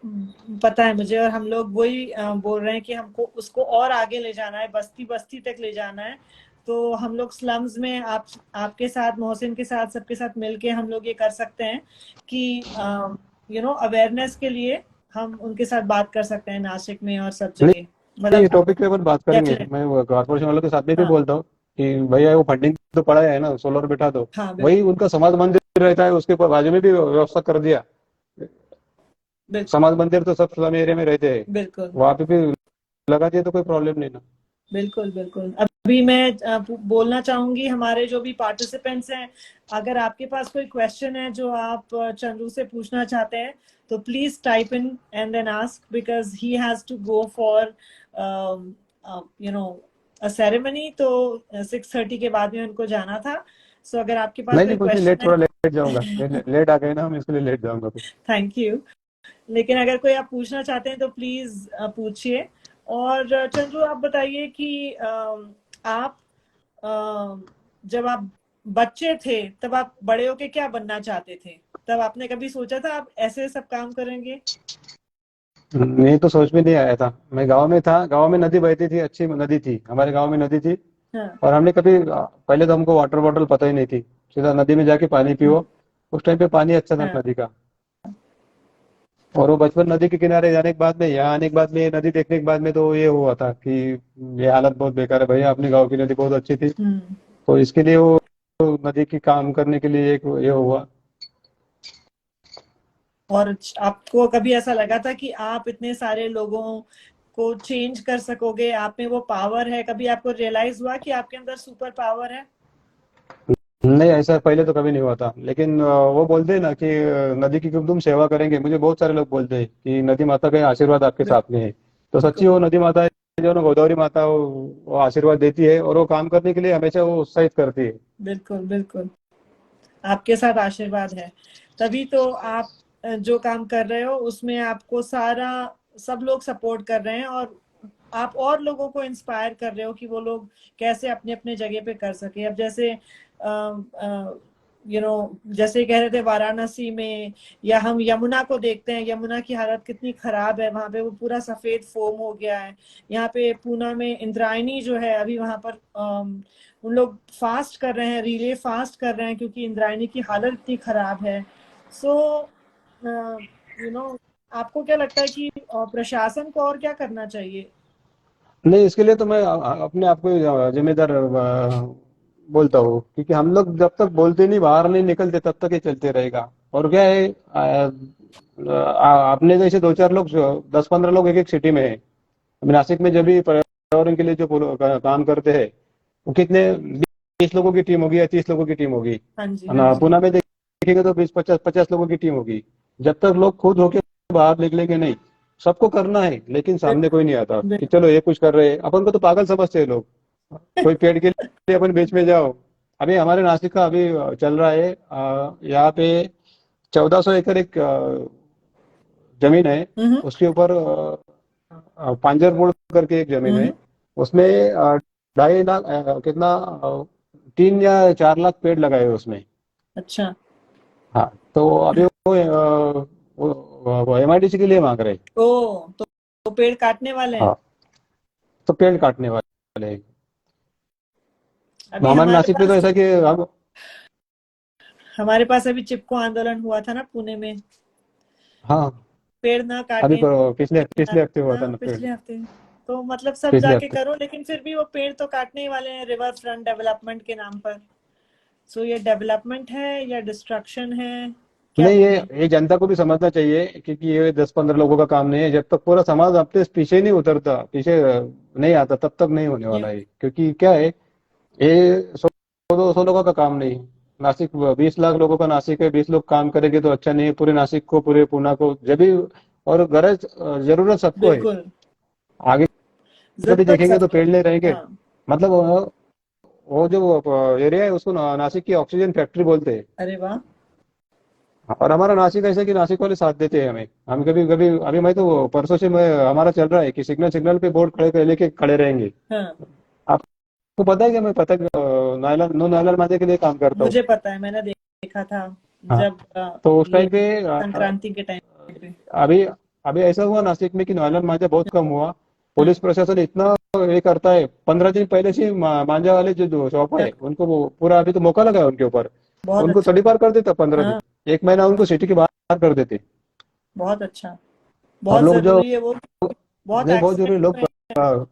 पता है मुझे। और हम लोग वही बोल रहे हैं कि हमको उसको और आगे ले जाना है, बस्ती बस्ती तक ले जाना है। तो हम लोग स्लम्स में आपके साथ, मोहसिन के साथ, सबके साथ मिलके हम लोग ये कर सकते हैं कि अवेयरनेस के लिए हम उनके साथ बात कर सकते हैं नासिक में और सब जगह। नहीं, ये मतलब टॉपिक पे अपन बात करेंगे, डेफिनेट। मैं कारपोरेशन वालों के साथ में भी हाँ बोलता हूँ कि भैया वो फंडिंग तो पड़ा है ना, सोलर बिठा दो। हाँ, वही बिल्कुल उनका समाज मंदिर रहता है, उसके बाजू में भी व्यवस्था कर दिया। बिल्कुल समाज मंदिर तो सब स्लम एरिया में रहते हैं, बिल्कुल वहां पे भी लगा दिया तो कोई प्रॉब्लम नहीं ना। बिल्कुल बिल्कुल। अभी मैं बोलना चाहूंगी हमारे जो भी पार्टिसिपेंट्स हैं, अगर आपके पास कोई क्वेश्चन है जो आप चंदू से पूछना चाहते हैं, तो please type in and then ask, because he has to go for you know a ceremony. तो 6:30 के बाद में उनको जाना था। सो अगर आपके पास नहीं कोई नहीं, कुछ नहीं, क्वेश्चन लेट, थोड़ा लेट जाऊंगा, है लेट आ गए ना हम, इसके लिए लेट जाऊंगा फिर। Thank you. लेकिन अगर कोई आप पूछना चाहते हैं तो प्लीज पूछिए। और चंद्रू, आप बताइए कि आप जब आप बच्चे थे तब आप बड़े होके क्या बनना चाहते थे? तब आपने कभी सोचा था आप ऐसे सब काम करेंगे? नहीं, तो सोच में नहीं आया था। मैं गांव में था, गांव में नदी बहती थी, अच्छी नदी थी, हमारे गांव में नदी थी। हाँ और हमने कभी पहले तो हमको वाटर बॉटल पता ही नहीं थी, सीधा नदी में जाके पानी हाँ पियो। उस टाइम पे पानी अच्छा था हाँ नदी का। और वो बचपन नदी के किनारे जाने के बाद में, यहाँ आने के बाद में, ये नदी देखने के बाद में तो ये हुआ था कि ये हालत बहुत बेकार है भैया, अपने गांव की नदी बहुत अच्छी थी। हम्म। तो इसके लिए वो नदी की काम करने के लिए एक ये हुआ। और आपको कभी ऐसा लगा था कि आप इतने सारे लोगों को चेंज कर सकोगे, आप में वो पावर है? कभी आपको रियलाइज हुआ कि आपके अंदर सुपर पावर है? नहीं, ऐसा पहले तो कभी नहीं हुआ था, लेकिन वो बोलते हैं ना कि नदी की तुम सेवा करेंगे, मुझे बहुत सारे लोग बोलते हैं कि नदी माता का आशीर्वाद आपके साथ में है। तो सच्ची वो बिल्कुल नदी माता है, जो ना गोदावरी माता, वो आशीर्वाद देती है, और वो काम करने के लिए हमेशा वो उत्साहित करती है। बिल्कुल बिल्कुल। आपके साथ आशीर्वाद है, तभी तो आप जो काम कर रहे हो उसमें आपको सारा सब लोग सपोर्ट कर रहे हैं। और आप और लोगों को इंस्पायर कर रहे हो कि वो लोग कैसे अपने अपने जगह पे कर सके। अब जैसे जैसे कह रहे थे वाराणसी में, या हम यमुना को देखते हैं, यमुना की हालत कितनी खराब है, वहां पे वो पूरा सफेद फोम हो गया है। यहाँ पे पूना में इंद्रायणी जो है, अभी वहां पर उन लोग फास्ट कर रहे हैं, रिले फास्ट कर रहे हैं, क्योंकि इंद्रायणी की हालत इतनी खराब है। सो यू नो आपको क्या लगता है कि प्रशासन को और क्या करना चाहिए? नहीं, इसके लिए तो मैं अपने आप को जिम्मेदार बोलता हूँ, क्योंकि हम लोग जब तक बोलते नहीं, बाहर नहीं निकलते, तब तक ये चलते रहेगा। और क्या है, अपने जैसे 2-4 लोग, 10-15 लोग एक एक सिटी में है। अभी नासिक में जब भी पर्यावरण के लिए जो काम करते हैं, वो कितने, 20 लोगों की टीम होगी या 30 लोगों की टीम होगी। हाँ जी, है हाँ ना, जी। पुणे में देखेंगे तो 20-50 लोगों की टीम होगी। जब तक लोग खुद होके बाहर निकलेंगे नहीं, सबको करना है, लेकिन सामने कोई नहीं आता कि बिल्कुल चलो ये कुछ कर रहे हैं, अपन को तो पागल समझते हैं लोग। कोई पेड़ के लिए अपन बीच में जाओ। अभी हमारे नासिक का अभी चल रहा है, यहाँ पे 1400 एकड़ एक जमीन है। हम्म उसके ऊपर पांजरपुर करके एक जमीन है। हम्म। उसमें 2.5 लाख, कितना, 3 या 4 लाख पेड़ लगाए हुए उसमें। अच्छा। हाँ, तो अभी वो एमआईडीसी के लिए मांग रहे हैं। ओ, तो पेड़ काटने वाले हैं? हाँ, तो पेड़ काटने वाले हैं। अभी हमारे नासिक में तो ऐसा कि अब, हमारे पास अभी चिपको आंदोलन हुआ था ना पुणे में। हाँ, पेड़ ना अभी काटे। पिछले पिछले हफ्ते हुआ था हाँ, ना पेड़, पिछले हफ्ते। तो मतलब सब पिछले जाके हफ्ते। करो, लेकिन फिर भी वो पेड़ तो काटने ही वाले हैं रिवर फ्रंट डेवलपमेंट के नाम पर। सो ये डेवलपमेंट है या डिस्ट्रक्शन है? क्या नहीं, बोले? ये जनता को भी समझना चाहिए, क्योंकि ये 10-15 लोगों का काम नहीं है। जब तक पूरा समाज अपने पीछे नहीं उतरता, पीछे नहीं आता, तब तक नहीं होने ये वाला है। क्योंकि क्या है, ये 100-200 लोगों का काम नहीं है। नासिक 20 लाख लोगों का नासिक है, 20 लोग काम करेंगे तो अच्छा नहीं है। पूरे नासिक को, पूरे पूना को जब भी, और गरज जरूरत सबको है। बिल्कुल, आगे कभी जरूरत देखेंगे तो सबको। पेड़ नहीं रहेंगे। हाँ। मतलब वो जो एरिया है उसको नासिक की ऑक्सीजन फैक्ट्री बोलते हैं। अरे वाह। और हमारा नासिक ऐसा है कि नासिक वाले साथ देते हैं हमें। हम कभी कभी, अभी मैं तो परसों से मैं हमारा चल रहा है कि सिग्नल सिग्नल पे बोर्ड लेके खड़े रहेंगे। हाँ, आपको पता है कि मैं पतंग नायलॉन नो नायलॉन मारने के लिए काम करता हूँ। मुझे पता है, मैंने देखा था हाँ, जब तो उस ये टाइम पे संक्रांति के टाइम पे। अभी अभी ऐसा हुआ नासिक में कि नायलॉन मांझा बहुत कम हुआ। हाँ। पुलिस प्रशासन इतना ये करता है, 15 दिन पहले से मांझा वाले जो शॉप है हाँ, उनको वो पूरा, अभी तो मौका लगा है उनके ऊपर। बहुत उनको अच्छा। तड़ीपार कर देता 15 दिन। हाँ, 1 महीना उनको सिटी के बाहर कर देते। बहुत अच्छा। और बहुत लोग जो, जरूरी है वो। बहुत नहीं बहुत एक्सीडेंट जरूरी, लोग हुए हैं।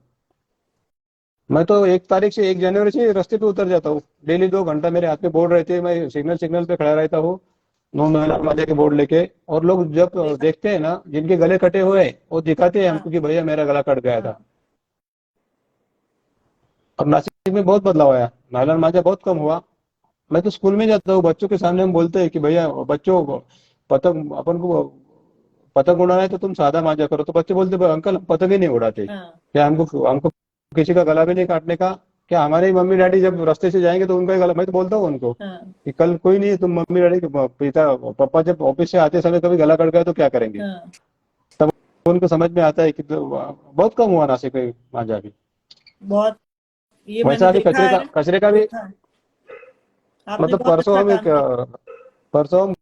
मैं तो 1 तारीख से 1 जनवरी से रास्ते पे उतर जाता हूँ। डेली 2 घंटा मेरे हाथ में बोर्ड रहते हैं, मैं सिग्नल सिग्नल पे खड़ा रहता हूँ, नो नायलॉन मांझे के बोर्ड लेके। और लोग जब देखा। देखते हैं ना, जिनके गले कटे हुए हैं वो दिखाते हैं हमको हाँ। कि भैया मेरा गला कट गया था। हाँ। और नासिक में बहुत बदलाव आया, नायलॉन मांझा बहुत कम हुआ। मैं तो स्कूल में जाता हूँ, बच्चों के सामने हम बोलते हैं कि भैया बच्चों, पतंग अपन को पतंग उड़ाना है तो तुम सादा मांझा करो। तो बच्चे बोलते अंकल हम पतंग ही नहीं उड़ाते, हाँ। क्या हमको हमको किसी का गला भी नहीं काटने का? क्या हमारे ही मम्मी डैडी जब रास्ते से जाएंगे तो उनका ही गला, मैं तो बोलता हूँ उनको हाँ। कि कल कोई नहीं, तुम मम्मी डैडी पिता पापा जब ऑफिस से आते समय कभी गला कट गया तो क्या करेंगे? हाँ। तब उनको समझ में आता है कि तो बहुत कम हुआ नासिक में मांझा भी। बहुत। ये मैंने वैसा अभी देखा है। कचरे का भी, देखा है। आपने मतलब बहुत अच्छा काम किया। परसों हम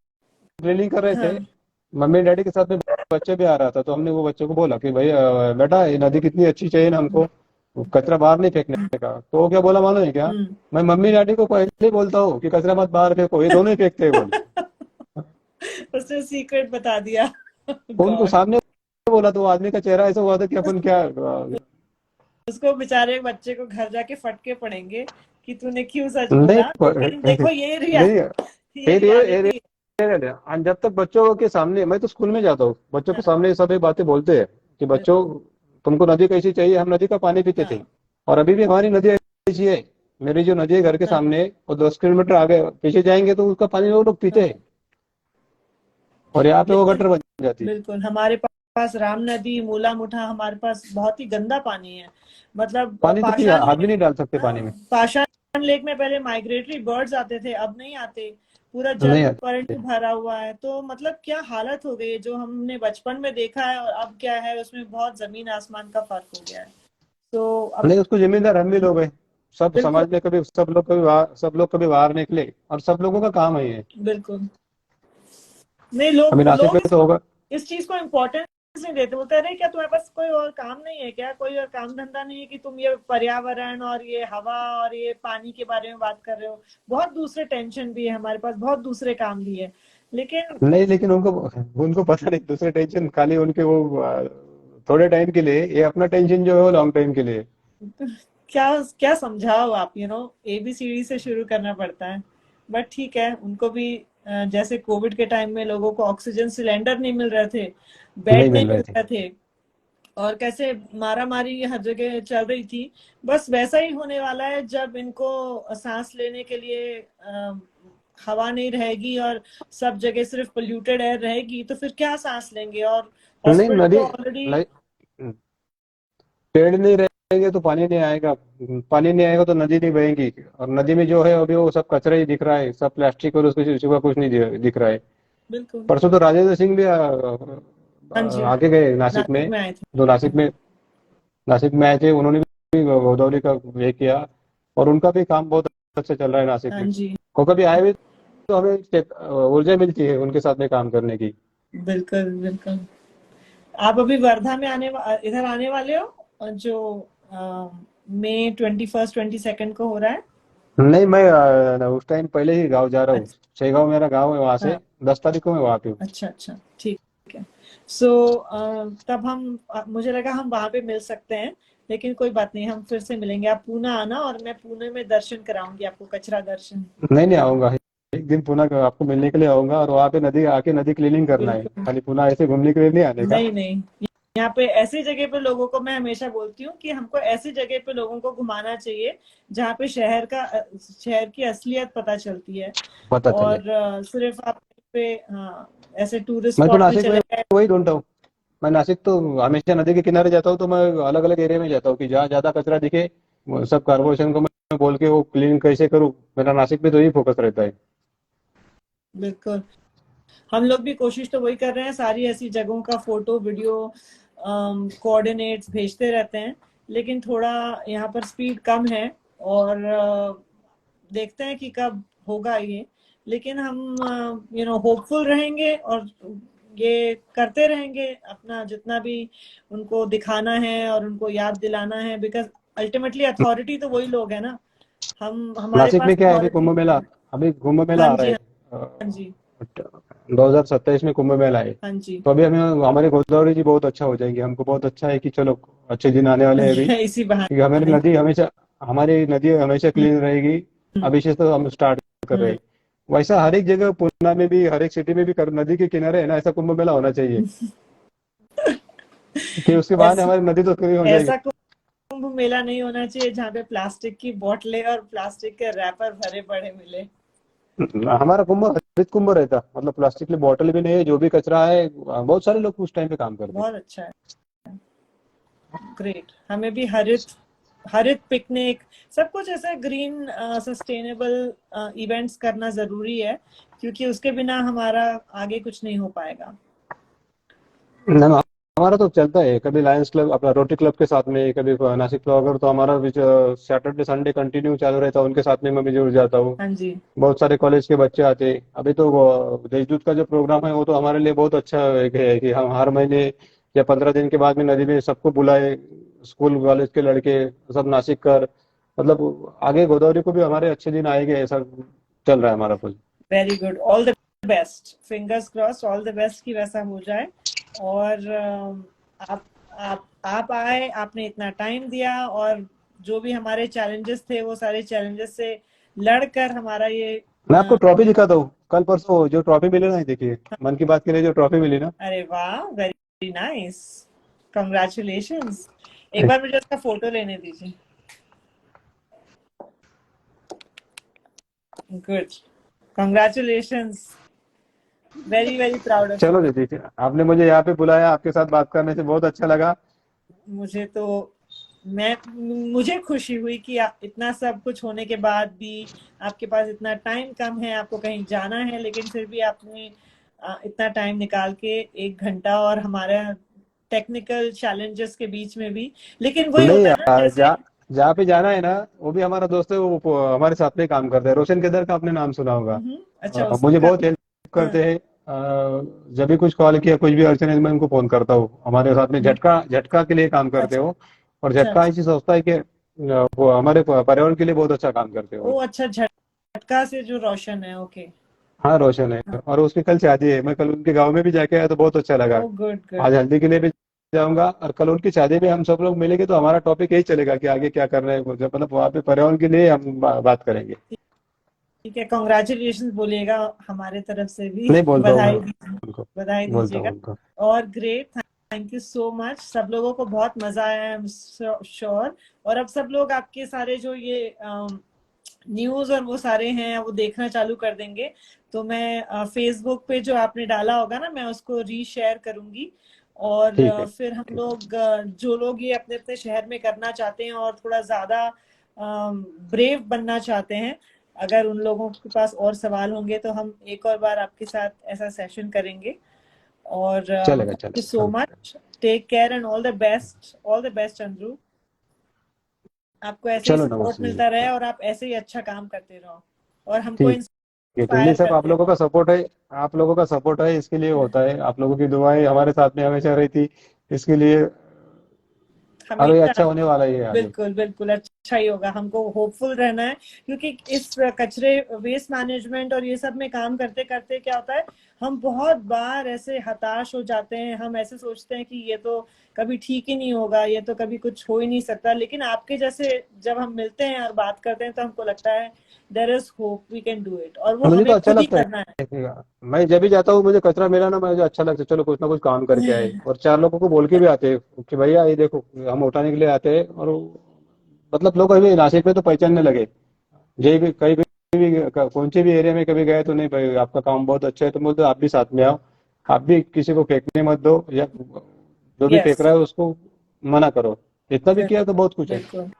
क्लीनिंग कर रहे थे, हाँ। मम्मी डैडी के साथ में बच्चे भी आ रहा था। तो हमने वो बच्चों को बोला कि भाई बेटा ये नदी कितनी अच्छी चाहिए ना हमको, कचरा बाहर नहीं फेंकने का। तो वो क्या बोला मालूम है क्या? हम्म। मैं मम्मी डैडी को पहले ही बोलता हूँ कि कचरा मत बाहर फेंको, ये दोनों ही फेंकते हैं बोले। उसने सीक्रेट बता दिया। उनको गॉड। सामने बोला तो वो आदमी का चेहरा ऐसा हुआ था कि अपन क्या उसको बेचारे बच्चे को घर जाके फटके पड़ेंगे कि तूने क्यों सच नहीं बोला, लेकिन देखो ये नहीं। ये रियलिटी। और जब तक बच्चों के सामने, मैं तो स्कूल में जाता हूँ, बच्चों के हाँ। सामने ये सब ये बातें बोलते हैं कि बच्चों तुमको नदी कैसी चाहिए, हम नदी का पानी पीते थे। हाँ। और अभी भी हमारी नदी ऐसी है। मेरी जो नदी है घर के हाँ। सामने, वो 10 किलोमीटर आगे पीछे जाएंगे तो उसका पानी वो लोग पीते हाँ। हैं। और यहाँ पे वो लेकिन गटर बन जाती है। बिल्कुल हमारे पास राम नदी, मूला मुठा, हमारे पास बहुत ही गंदा पानी है। मतलब पानी तो पाषाण हाथ भी लेक। नहीं डाल सकते हाँ, पानी में। पाषाण लेक में पहले माइग्रेटरी बर्ड्स आते थे, अब नहीं आते। पूरा जल नहीं पर्यंत आते। भरा हुआ है। तो मतलब क्या हालत हो गई है, जो हमने बचपन में देखा है और अब क्या है, उसमें बहुत जमीन आसमान का फर्क हो गया है। तो अब नहीं, उसको जिम्मेदार हम भी लोग हैं। सब बिल्कुल। समाज में कभी सब लोग कभी बाहर निकले, और सब लोगों का काम है ये। बिल्कुल। नहीं, अभी लोग नासिक लोग में तो होगा। इस चीज को इम्पोर्टेंस नहीं देते। बोलते हैं, अरे क्या तुम्हारे पास कोई और काम नहीं है क्या, कोई और काम धंधा नहीं है कि तुम ये पर्यावरण और ये हवा और ये पानी के बारे में बात कर रहे हो। बहुत दूसरे टेंशन भी है हमारे पास, बहुत दूसरे काम भी है। लेकिन नहीं, लेकिन उनको उनको पता नहीं, दूसरे टेंशन खाली उनके वो थोड़े टाइम के लिए, ये अपना टेंशन जो है वो लॉन्ग टाइम के लिए। क्या क्या समझाओ आप, ABCD से शुरू करना पड़ता है। बट ठीक है, उनको भी जैसे कोविड के टाइम में लोगों को ऑक्सीजन सिलेंडर नहीं मिल रहे थे, नहीं बेड नहीं मिल रहे मिल थे। रहे थे, और कैसे मारा मारी हर जगह चल रही थी। बस वैसा ही होने वाला है जब इनको सांस लेने के लिए हवा नहीं रहेगी और सब जगह सिर्फ पोल्यूटेड एयर रहेगी, तो फिर क्या सांस लेंगे। और नहीं हॉस्पिटल नदी, तो ऑलरेडी। नहीं, पेड़ नहीं रहेंगे तो पानी नहीं आएगा। पानी नहीं आएगा तो नदी नहीं बहेगी। और नदी में जो है अभी वो सब कचरा ही दिख रहा है, सब प्लास्टिक, और उसके सिवा कुछ नहीं दिख रहा है। बिल्कुल। परसों तो राजेंद्र सिंह भी हाँ जी। आगे गए नासिक नासिक में। में आए थे। जो नासिक में आए थे, उन्होंने भी गोदावरी का ये किया। और उनका भी काम बहुत अच्छा चल रहा है नासिक हाँ में। जी। को कभी आए भी तो हमें ऊर्जा मिलती है उनके साथ में काम करने की। बिल्कुल। बिल्कुल। आप अभी वर्धा में इधर आने वाले हो, जो मई 21st 22nd को हो रहा है। नहीं, मैं उस टाइम पहले ही गाँव जा रहा हूँ। अच्छा। शेगांव मेरा गाँव है, वहां हाँ। से 10 तारीख को मैं वहां पे हूँ। अच्छा। अच्छा। ठीक है। सो तब हम मुझे लगा हम वहां पे मिल सकते हैं। लेकिन कोई बात नहीं, हम फिर से मिलेंगे। आप पूना आना और मैं पुणे में दर्शन कराऊंगी आपको, कचरा दर्शन। नहीं नहीं, आऊंगा। एक दिन पुणे का आपको मिलने के लिए आऊंगा, और वहां पे नदी आके नदी क्लीनिंग करना है, बिल्कुल। खाली पुणे ऐसे घूमने के लिए नहीं आने का। नहीं नहीं, यहाँ पे ऐसी जगह पे लोगों को, मैं हमेशा बोलती हूँ कि हमको ऐसी जगह पे लोगों को घुमाना चाहिए जहाँ पे शहर की असलियत पता चलती है। पता चले। और सिर्फ आप पे, हाँ, ऐसे टूरिस्ट मैं तो स्पॉट में नासिक में चले गए। वही ढूंढता हूँ। मैं नासिक तो हमेशा नदी के किनारे जाता हूँ, तो मैं अलग अलग एरिया में जाता हूँ कि जहाँ ज्यादा कचरा दिखे, वो सब कारपोरेशन को मैं बोल के वो क्लीन कैसे करूँ। मेरा नासिक में तो यही फोकस रहता है। बिल्कुल, हम लोग भी कोशिश तो वही कर रहे हैं, सारी ऐसी जगहों का फोटो वीडियो कोऑर्डिनेट्स भेजते रहते हैं। लेकिन थोड़ा यहाँ पर स्पीड कम है, और देखते हैं कि कब होगा ये। लेकिन हम होपफुल रहेंगे और ये करते रहेंगे अपना जितना भी उनको दिखाना है और उनको याद दिलाना है, बिकॉज अल्टीमेटली अथॉरिटी तो वही लोग है ना। हम हमारे नासिक पास में क्या है, अभी अथॉरिटी कुंभ नहीं मेला, है। अभी कुंभ मेला हाँ आ रहा जी, है। हाँ जी, 2027 में कुंभ मेला है। हाँ जी। तो अभी हमें हमारे गोदावरी जी बहुत अच्छा हो जाएंगे, हमको बहुत अच्छा है कि चलो अच्छे दिन आने वाले हैं अभी, इसी क्योंकि बहाने। हमारी नदी हमेशा हम्म, क्लीन रहेगी। अभी से तो हम स्टार्ट कर रहे हम्म। हैं। वैसा हर एक जगह पुणे में भी, हर एक सिटी में भी नदी के किनारे है ना, ऐसा कुंभ मेला होना चाहिए, कि उसके बाद ऐसा हमारी नदी तो क्लीन हो जाएगी। ऐसा कुंभ मेला नहीं होना चाहिए जहाँ पे प्लास्टिक की बोतलें और प्लास्टिक के रैपर भरे पड़े मिले। हमारा कुंभ हरित कुंभ रहता, मतलब प्लास्टिक की बोतल भी नहीं है, जो भी कचरा है, बहुत सारे लोग उस टाइम पे काम करते बहुत अच्छा है। ग्रेट, हमें भी हरित हरित पिकनिक, सब कुछ ऐसा ग्रीन सस्टेनेबल इवेंट्स करना जरूरी है, क्योंकि उसके बिना हमारा आगे कुछ नहीं हो पाएगा। हैं। ना, हमारा तो चलता है, कभी लायंस क्लब अपना रोटरी क्लब के साथ में, कभी नासिक फ्लावर, तो हमारा सैटरडे संडे कंटिन्यू चालू रहता है, उनके साथ में मैं भी जुड़ जाता हूँ। हाँ जी। बहुत सारे कॉलेज के बच्चे आते हैं। अभी तो वो देशदूत का जो प्रोग्राम है, वो तो हमारे लिए बहुत अच्छा एक है कि हम हर महीने या 15 दिन के बाद में नदी में सबको बुलाए, स्कूल कॉलेज के लड़के सब नासिक कर, मतलब आगे गोदावरी को भी हमारे अच्छे दिन आएंगे, ऐसा चल रहा है हमारा कुछ। Very good, all the best, fingers cross, all the best कि वैसा हो जाए। और आप आए, आपने इतना टाइम दिया, और जो भी हमारे चैलेंजेस थे वो सारे चैलेंजेस से लड़कर हमारा ये मैं आपको ट्रॉफी यू नो दिखाता हूँ, कल परसों जो ट्रॉफी मिली ना, देखिए, मन की बात के लिए जो ट्रॉफी मिली ना। अरे वाह, वेरी नाइस, कंग्रेचुलेशंस। एक बार मुझे उसका फोटो लेने दीजिए। Good, congratulations, very very proud of चलो यू। दीदी, आपने मुझे यहाँ पे बुलाया, आपके साथ बात करने से बहुत अच्छा लगा। मुझे तो मैं मुझे खुशी हुई कि इतना सब कुछ होने के बाद भी आपके पास इतना टाइम कम है, आपको कहीं जाना है, लेकिन फिर भी आपने इतना टाइम निकाल के 1 घंटा, और हमारे टेक्निकल चैलेंजेस के बीच में भी, लेकिन वही नहीं होता है ना यार, जैसे। जहाँ पे जाना है ना, वो भी हमारा दोस्त है, वो हमारे साथ में काम करता है, रोशन केदर का आपने नाम सुना होगा। अच्छा, मुझे उसका। बहुत हेल्प हाँ। करते हैं। जब भी कुछ कॉल किया, कुछ भी अड़चन है, मैं उनको फोन करता हूँ। हमारे साथ में हम्म, झटका झटका के लिए काम करते अच्छा हो, और अच्छा झटका अच्छा। ऐसी संस्था है कि वो हमारे पर्यावरण के लिए बहुत अच्छा काम करते हो। ओ अच्छा, झटका से जो रोशन है, ओके। हाँ, रोशन है, हाँ। और उसकी कल शादी है। मैं कल उनके गाँव में भी जाके आया, तो बहुत अच्छा ओ लगा। Good good. आज हल्दी के लिए भी जाऊंगा, और कल उनकी शादी में हम सब लोग मिलेंगे, तो हमारा टॉपिक यही चलेगा कि आगे क्या कर रहे हैं, मतलब वहाँ पे पर्यावरण के लिए हम बात करेंगे। ठीक है, कॉन्ग्रेचुलेशन बोलिएगा हमारे तरफ से भी। नहीं, बोलता हूँ मैं बधाई उनको, बधाई बोलता हूँ दीजिएगा। उनको। और great, thank you so much, सब लोगों को बहुत मजा आया, आई एम श्योर। और अब सब लोग आपके सारे जो ये न्यूज और वो सारे हैं वो देखना चालू कर देंगे। तो मैं फेसबुक पे जो आपने डाला होगा ना, मैं उसको रीशेयर करूंगी। और ठीक है। फिर हम ठीक। लोग जो लोग ये अपने अपने शहर में करना चाहते हैं और थोड़ा ज्यादा ब्रेव बनना चाहते हैं, अगर उन लोगों के पास और सवाल होंगे तो हम एक और बार आपके साथ ऐसा सेशन करेंगे। और चलेगा थैंक यू सो चलेगा। Much, take care and all the best Chandru. आपको ऐसे ही चलो, सपोर्ट नमस्ते जी। मिलता रहे और आप ऐसे ही अच्छा काम करते रहो और हमको ठीक है, तो ये इंस्पायर सब आप करते लोगों रहो। का सपोर्ट है। आप लोगों का सपोर्ट है, इसके लिए होता है। आप लोगों की दुआएं हमारे साथ में हमेशा रहती, इसके लिए। और ये हमेशा। अच्छा होने वाला ही है आगे। बिल्कुल बिल्कुल, अच्छा अच्छा ही होगा। हमको होपफुल रहना है, क्योंकि इस कचरे वेस्ट मैनेजमेंट और ये सब में काम करते करते क्या होता है, हम बहुत बार ऐसे हताश हो जाते हैं। हम ऐसे सोचते हैं कि ये तो कभी ठीक ही नहीं होगा, ये तो कभी कुछ हो ही नहीं सकता। लेकिन आपके जैसे जब हम मिलते हैं और बात करते हैं तो हमको लगता है there is hope, we can do it, और वो मुझे तो हमें अच्छा खुद ही लगता करना है। है। मैं जब भी जाता हूँ मुझे कचरा मिला ना, मुझे अच्छा लगता है, चलो कुछ ना कुछ काम करके आए, और चार लोगों को बोल के भी आते हैं कि भैया ये देखो, हम उठाने के लिए आते हैं। और मतलब लोग अभी नासिक में तो पहचानने लगे। जे भी कहीं भी कौन से भी एरिया में कभी गए तो नहीं भाई आपका काम बहुत अच्छा है, तो बोलते आप भी साथ में आओ, आप भी किसी को फेंकने मत दो, या जो भी फेंक यस, रहा है उसको मना करो। इतना भी किया तो बिल्कुल बहुत कुछ है। बिल्कुल।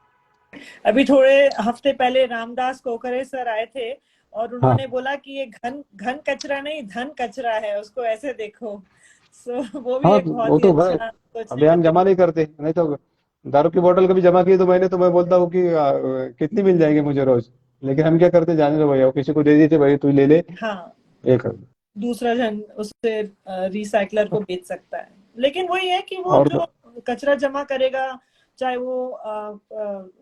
अभी थोड़े हफ्ते पहले रामदास कोकरे सर आए थे, और हाँ उन्होंने बोला कि ये घन घन कचरा नहीं, धन कचरा है, उसको ऐसे देखो। वो भी हाँ, एक वो बहुत ही तो भाई अच्छा सोचने का अभियान जमा नहीं करते, नहीं तो दारू की बोतल कभी जमा की तो मैंने, तो मैं बोलता हूँ कि कितनी मिल जाएगी मुझे रोज। लेकिन हम क्या करते, जाने दो भैया, वो किसी को दे देते, भाई तू ले ले हाँ, एक। दूसरा जन उससे रिसाइकलर को बेच सकता है। लेकिन वही है कि वो और जो कचरा जमा करेगा, चाहे वो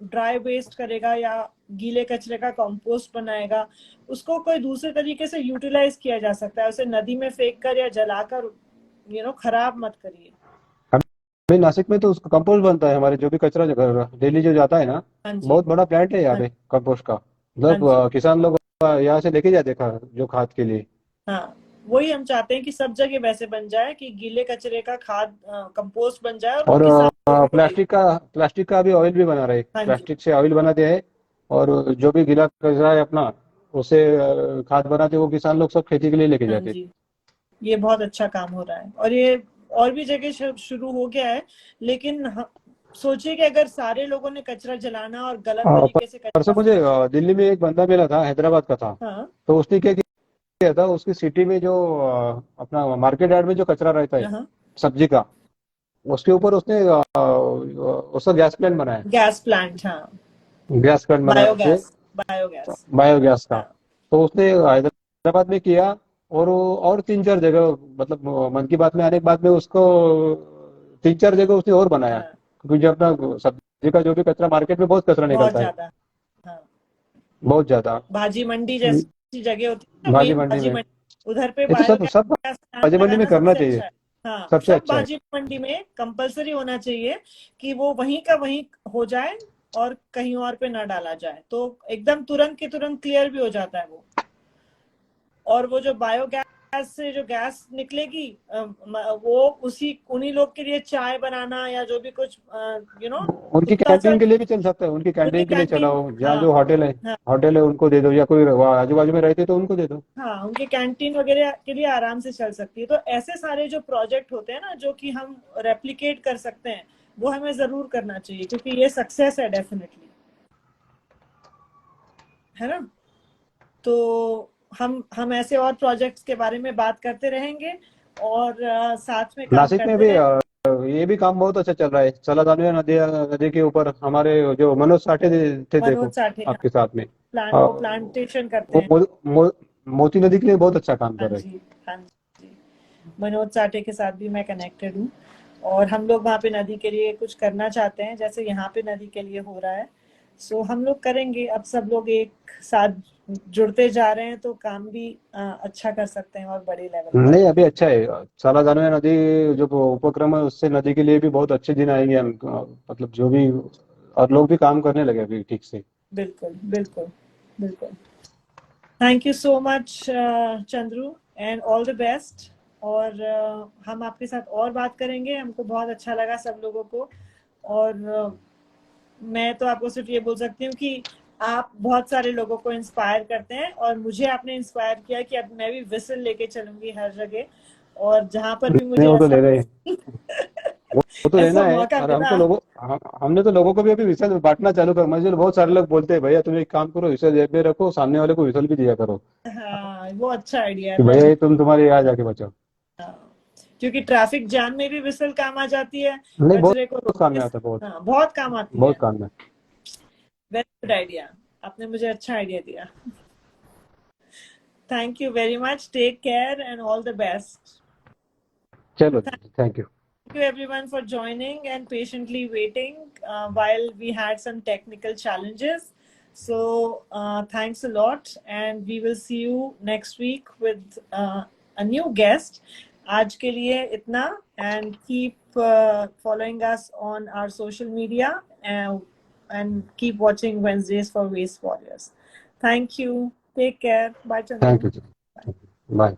ड्राई वेस्ट करेगा या गीले कचरे का कंपोस्ट बनाएगा, उसको कोई दूसरे तरीके से यूटिलाइज किया जा सकता है। उसे नदी में फेंक कर या जलाकर खराब मत करिए। अभी नासिक में तो उसका कंपोस्ट बनता है, हमारे जो भी कचरा डेली जो जाता है ना, हाँ जी, बहुत बड़ा प्लांट है यहाँ हाँ, पे कंपोस्ट का। हाँ मतलब जी, किसान लोग यहाँ से लेके जाते जो खाद के लिए। हाँ। वही हम चाहते हैं कि सब जगह वैसे बन जाए कि गीले कचरे का खाद कंपोस्ट बन जाए, और वो और किसान लोगों को दे। प्लास्टिक का भी ऑयल भी बना रहे, हाँ जी, प्लास्टिक से ऑयल बनाते हैं। और जो भी गीला कचरा है अपना, उससे खाद बनाते, वो किसान लोग सब खेती के लिए लेके हाँ जाते। जी। ये बहुत अच्छा काम हो रहा है, और ये और भी जगह शुरू हो गया है। लेकिन सोचिए कि अगर सारे लोगों ने कचरा जलाना और गलत तरीके से परसों कचरा मुझे दिल्ली में एक बंदा मिला था, हैदराबाद का था। हाँ, तो उसने क्या किया था, उसकी सिटी में जो अपना मार्केट यार्ड में जो कचरा रहता है हाँ, सब्जी का, उसके ऊपर उसने उसका गैस प्लांट बनाया। गैस प्लांट, हाँ, गैस प्लांट बना के बायोगैस, बायोगैस, बायोगैस का। हाँ, तो उसने हैदराबाद में किया। और तीन चार जगह, मतलब मन की बात में आने के बाद में उसको तीन चार जगह उसने और बनाया, हाँ, क्योंकि जो अपना सब्जी का जो भी कचरा, मार्केट में बहुत कचरा बहुत निकलता है, ज्यादा, हाँ। बहुत ज्यादा। भाजी मंडी जैसी जगह होती है ना, भाजी मेन मंडी भाजी में मंडी, उधर पे ये तो सब सब बायोगैस प्लांट भाजी मंडी में लगाना करना सबसे चाहिए, अच्छा है। हाँ, सबसे सब अच्छा है। भाजी मंडी में कंपलसरी होना चाहिए कि वो वहीं का वहीं हो जाए, और कहीं और पे ना डाला जाए, तो एकदम तुरंत के तुरंत क्लियर भी हो जाता है वो। और वो जो बायोगैस से जो गैस निकलेगी, वो उसी उन्हीं लोग के लिए चाय बनाना या जो भी कुछ उनकी खुद का अच्छा, कैंटीन के लिए भी चल सकता है, उनकी उनकी कैंटीन के लिए कैंटीन, चलाओ, जहाँ हाँ, जो हाँ, होटल है उनको दे दो, या कोई आजू बाजू में रहते तो उनको दे दो। हाँ, उनके कैंटीन वगैरह के लिए आराम से चल सकती है। तो ऐसे सारे जो प्रोजेक्ट होते हैं ना, जो कि हम रेप्लिकेट कर सकते हैं, वो हमें जरूर करना चाहिए, क्योंकि ये सक्सेस है डेफिनेटली, है ना। तो हम ऐसे और प्रोजेक्ट्स के बारे में बात करते रहेंगे, और साथ में काम नासिक में करते भी रहेंगे। ये भी काम बहुत अच्छा चल रहा है, चला नदी नदी के ऊपर हमारे जो मनोज साठे थे मनोज देखो, साठे, हाँ, आपके साथ में। वो प्लांटेशन करते वो हैं। मोती नदी के लिए बहुत अच्छा काम हाँ कर रहे हैं। जी, हाँ जी। मनोज साठे के साथ भी मैं कनेक्टेड हूँ, और हम लोग वहाँ पे नदी के लिए कुछ करना चाहते हैं, जैसे यहाँ पे नदी के लिए हो रहा है। हम लोग करेंगे, अब सब लोग एक साथ जुड़ते जा रहे हैं, तो काम भी अच्छा कर सकते हैं, और बड़े लेवल पे। नहीं, अभी अच्छा है, साला दानवे नदी जो उपक्रम है, उससे नदी के लिए भी बहुत अच्छे दिन आएंगे मतलब जो भी, और लोग भी काम करने लगे अभी ठीक से। बिल्कुल बिल्कुल बिल्कुल। Thank you so much Chandru, and all the best. और हम आपके साथ और बात करेंगे, हमको बहुत अच्छा लगा सब लोगों को। और मैं तो आपको सिर्फ ये बोल सकती हूँ कि आप बहुत सारे लोगों को इंस्पायर करते हैं, और मुझे आपने इंस्पायर किया कि अब मैं भी विसल लेके चलूंगी हर जगह, और जहां पर भी नहीं, मुझे वो तो ले ऐसा रहे हैं, वो तो लेना ऐसा है। मौका और मिला। हमने तो लोगों को भी अभी विषय बांटना चालू कर, मुझे बहुत सारे लोग बोलते हैं भैया तुम एक काम करो, विषय जेब में रखो, सामने वाले को विषल भी दिया करो, हाँ, वो अच्छा आइडिया है, कि मैं भैया भी। ये तुम्हारे यहाँ जाके बचाओ। हाँ, क्योंकि ट्रैफिक जाम में भी विसल काम आ जाती है, नहीं, बहुत कचरे को बहुत काम रोकने में से। आता है, बहुत हाँ, बहुत काम आती बहुत है। काम में। वेरी गुड आइडिया, आपने मुझे अच्छा आइडिया दिया। Thank you very much, take care and all the best. चलो, thank you. you everyone for joining and patiently waiting while we had some technical challenges. So thanks a lot, and we will see you next week with a new guest. आज के लिए इतना, and keep following us on our social media, and keep watching Wednesdays for Waste Warriors. Thank you. Take care. Bye, thank Chandu. You. Bye.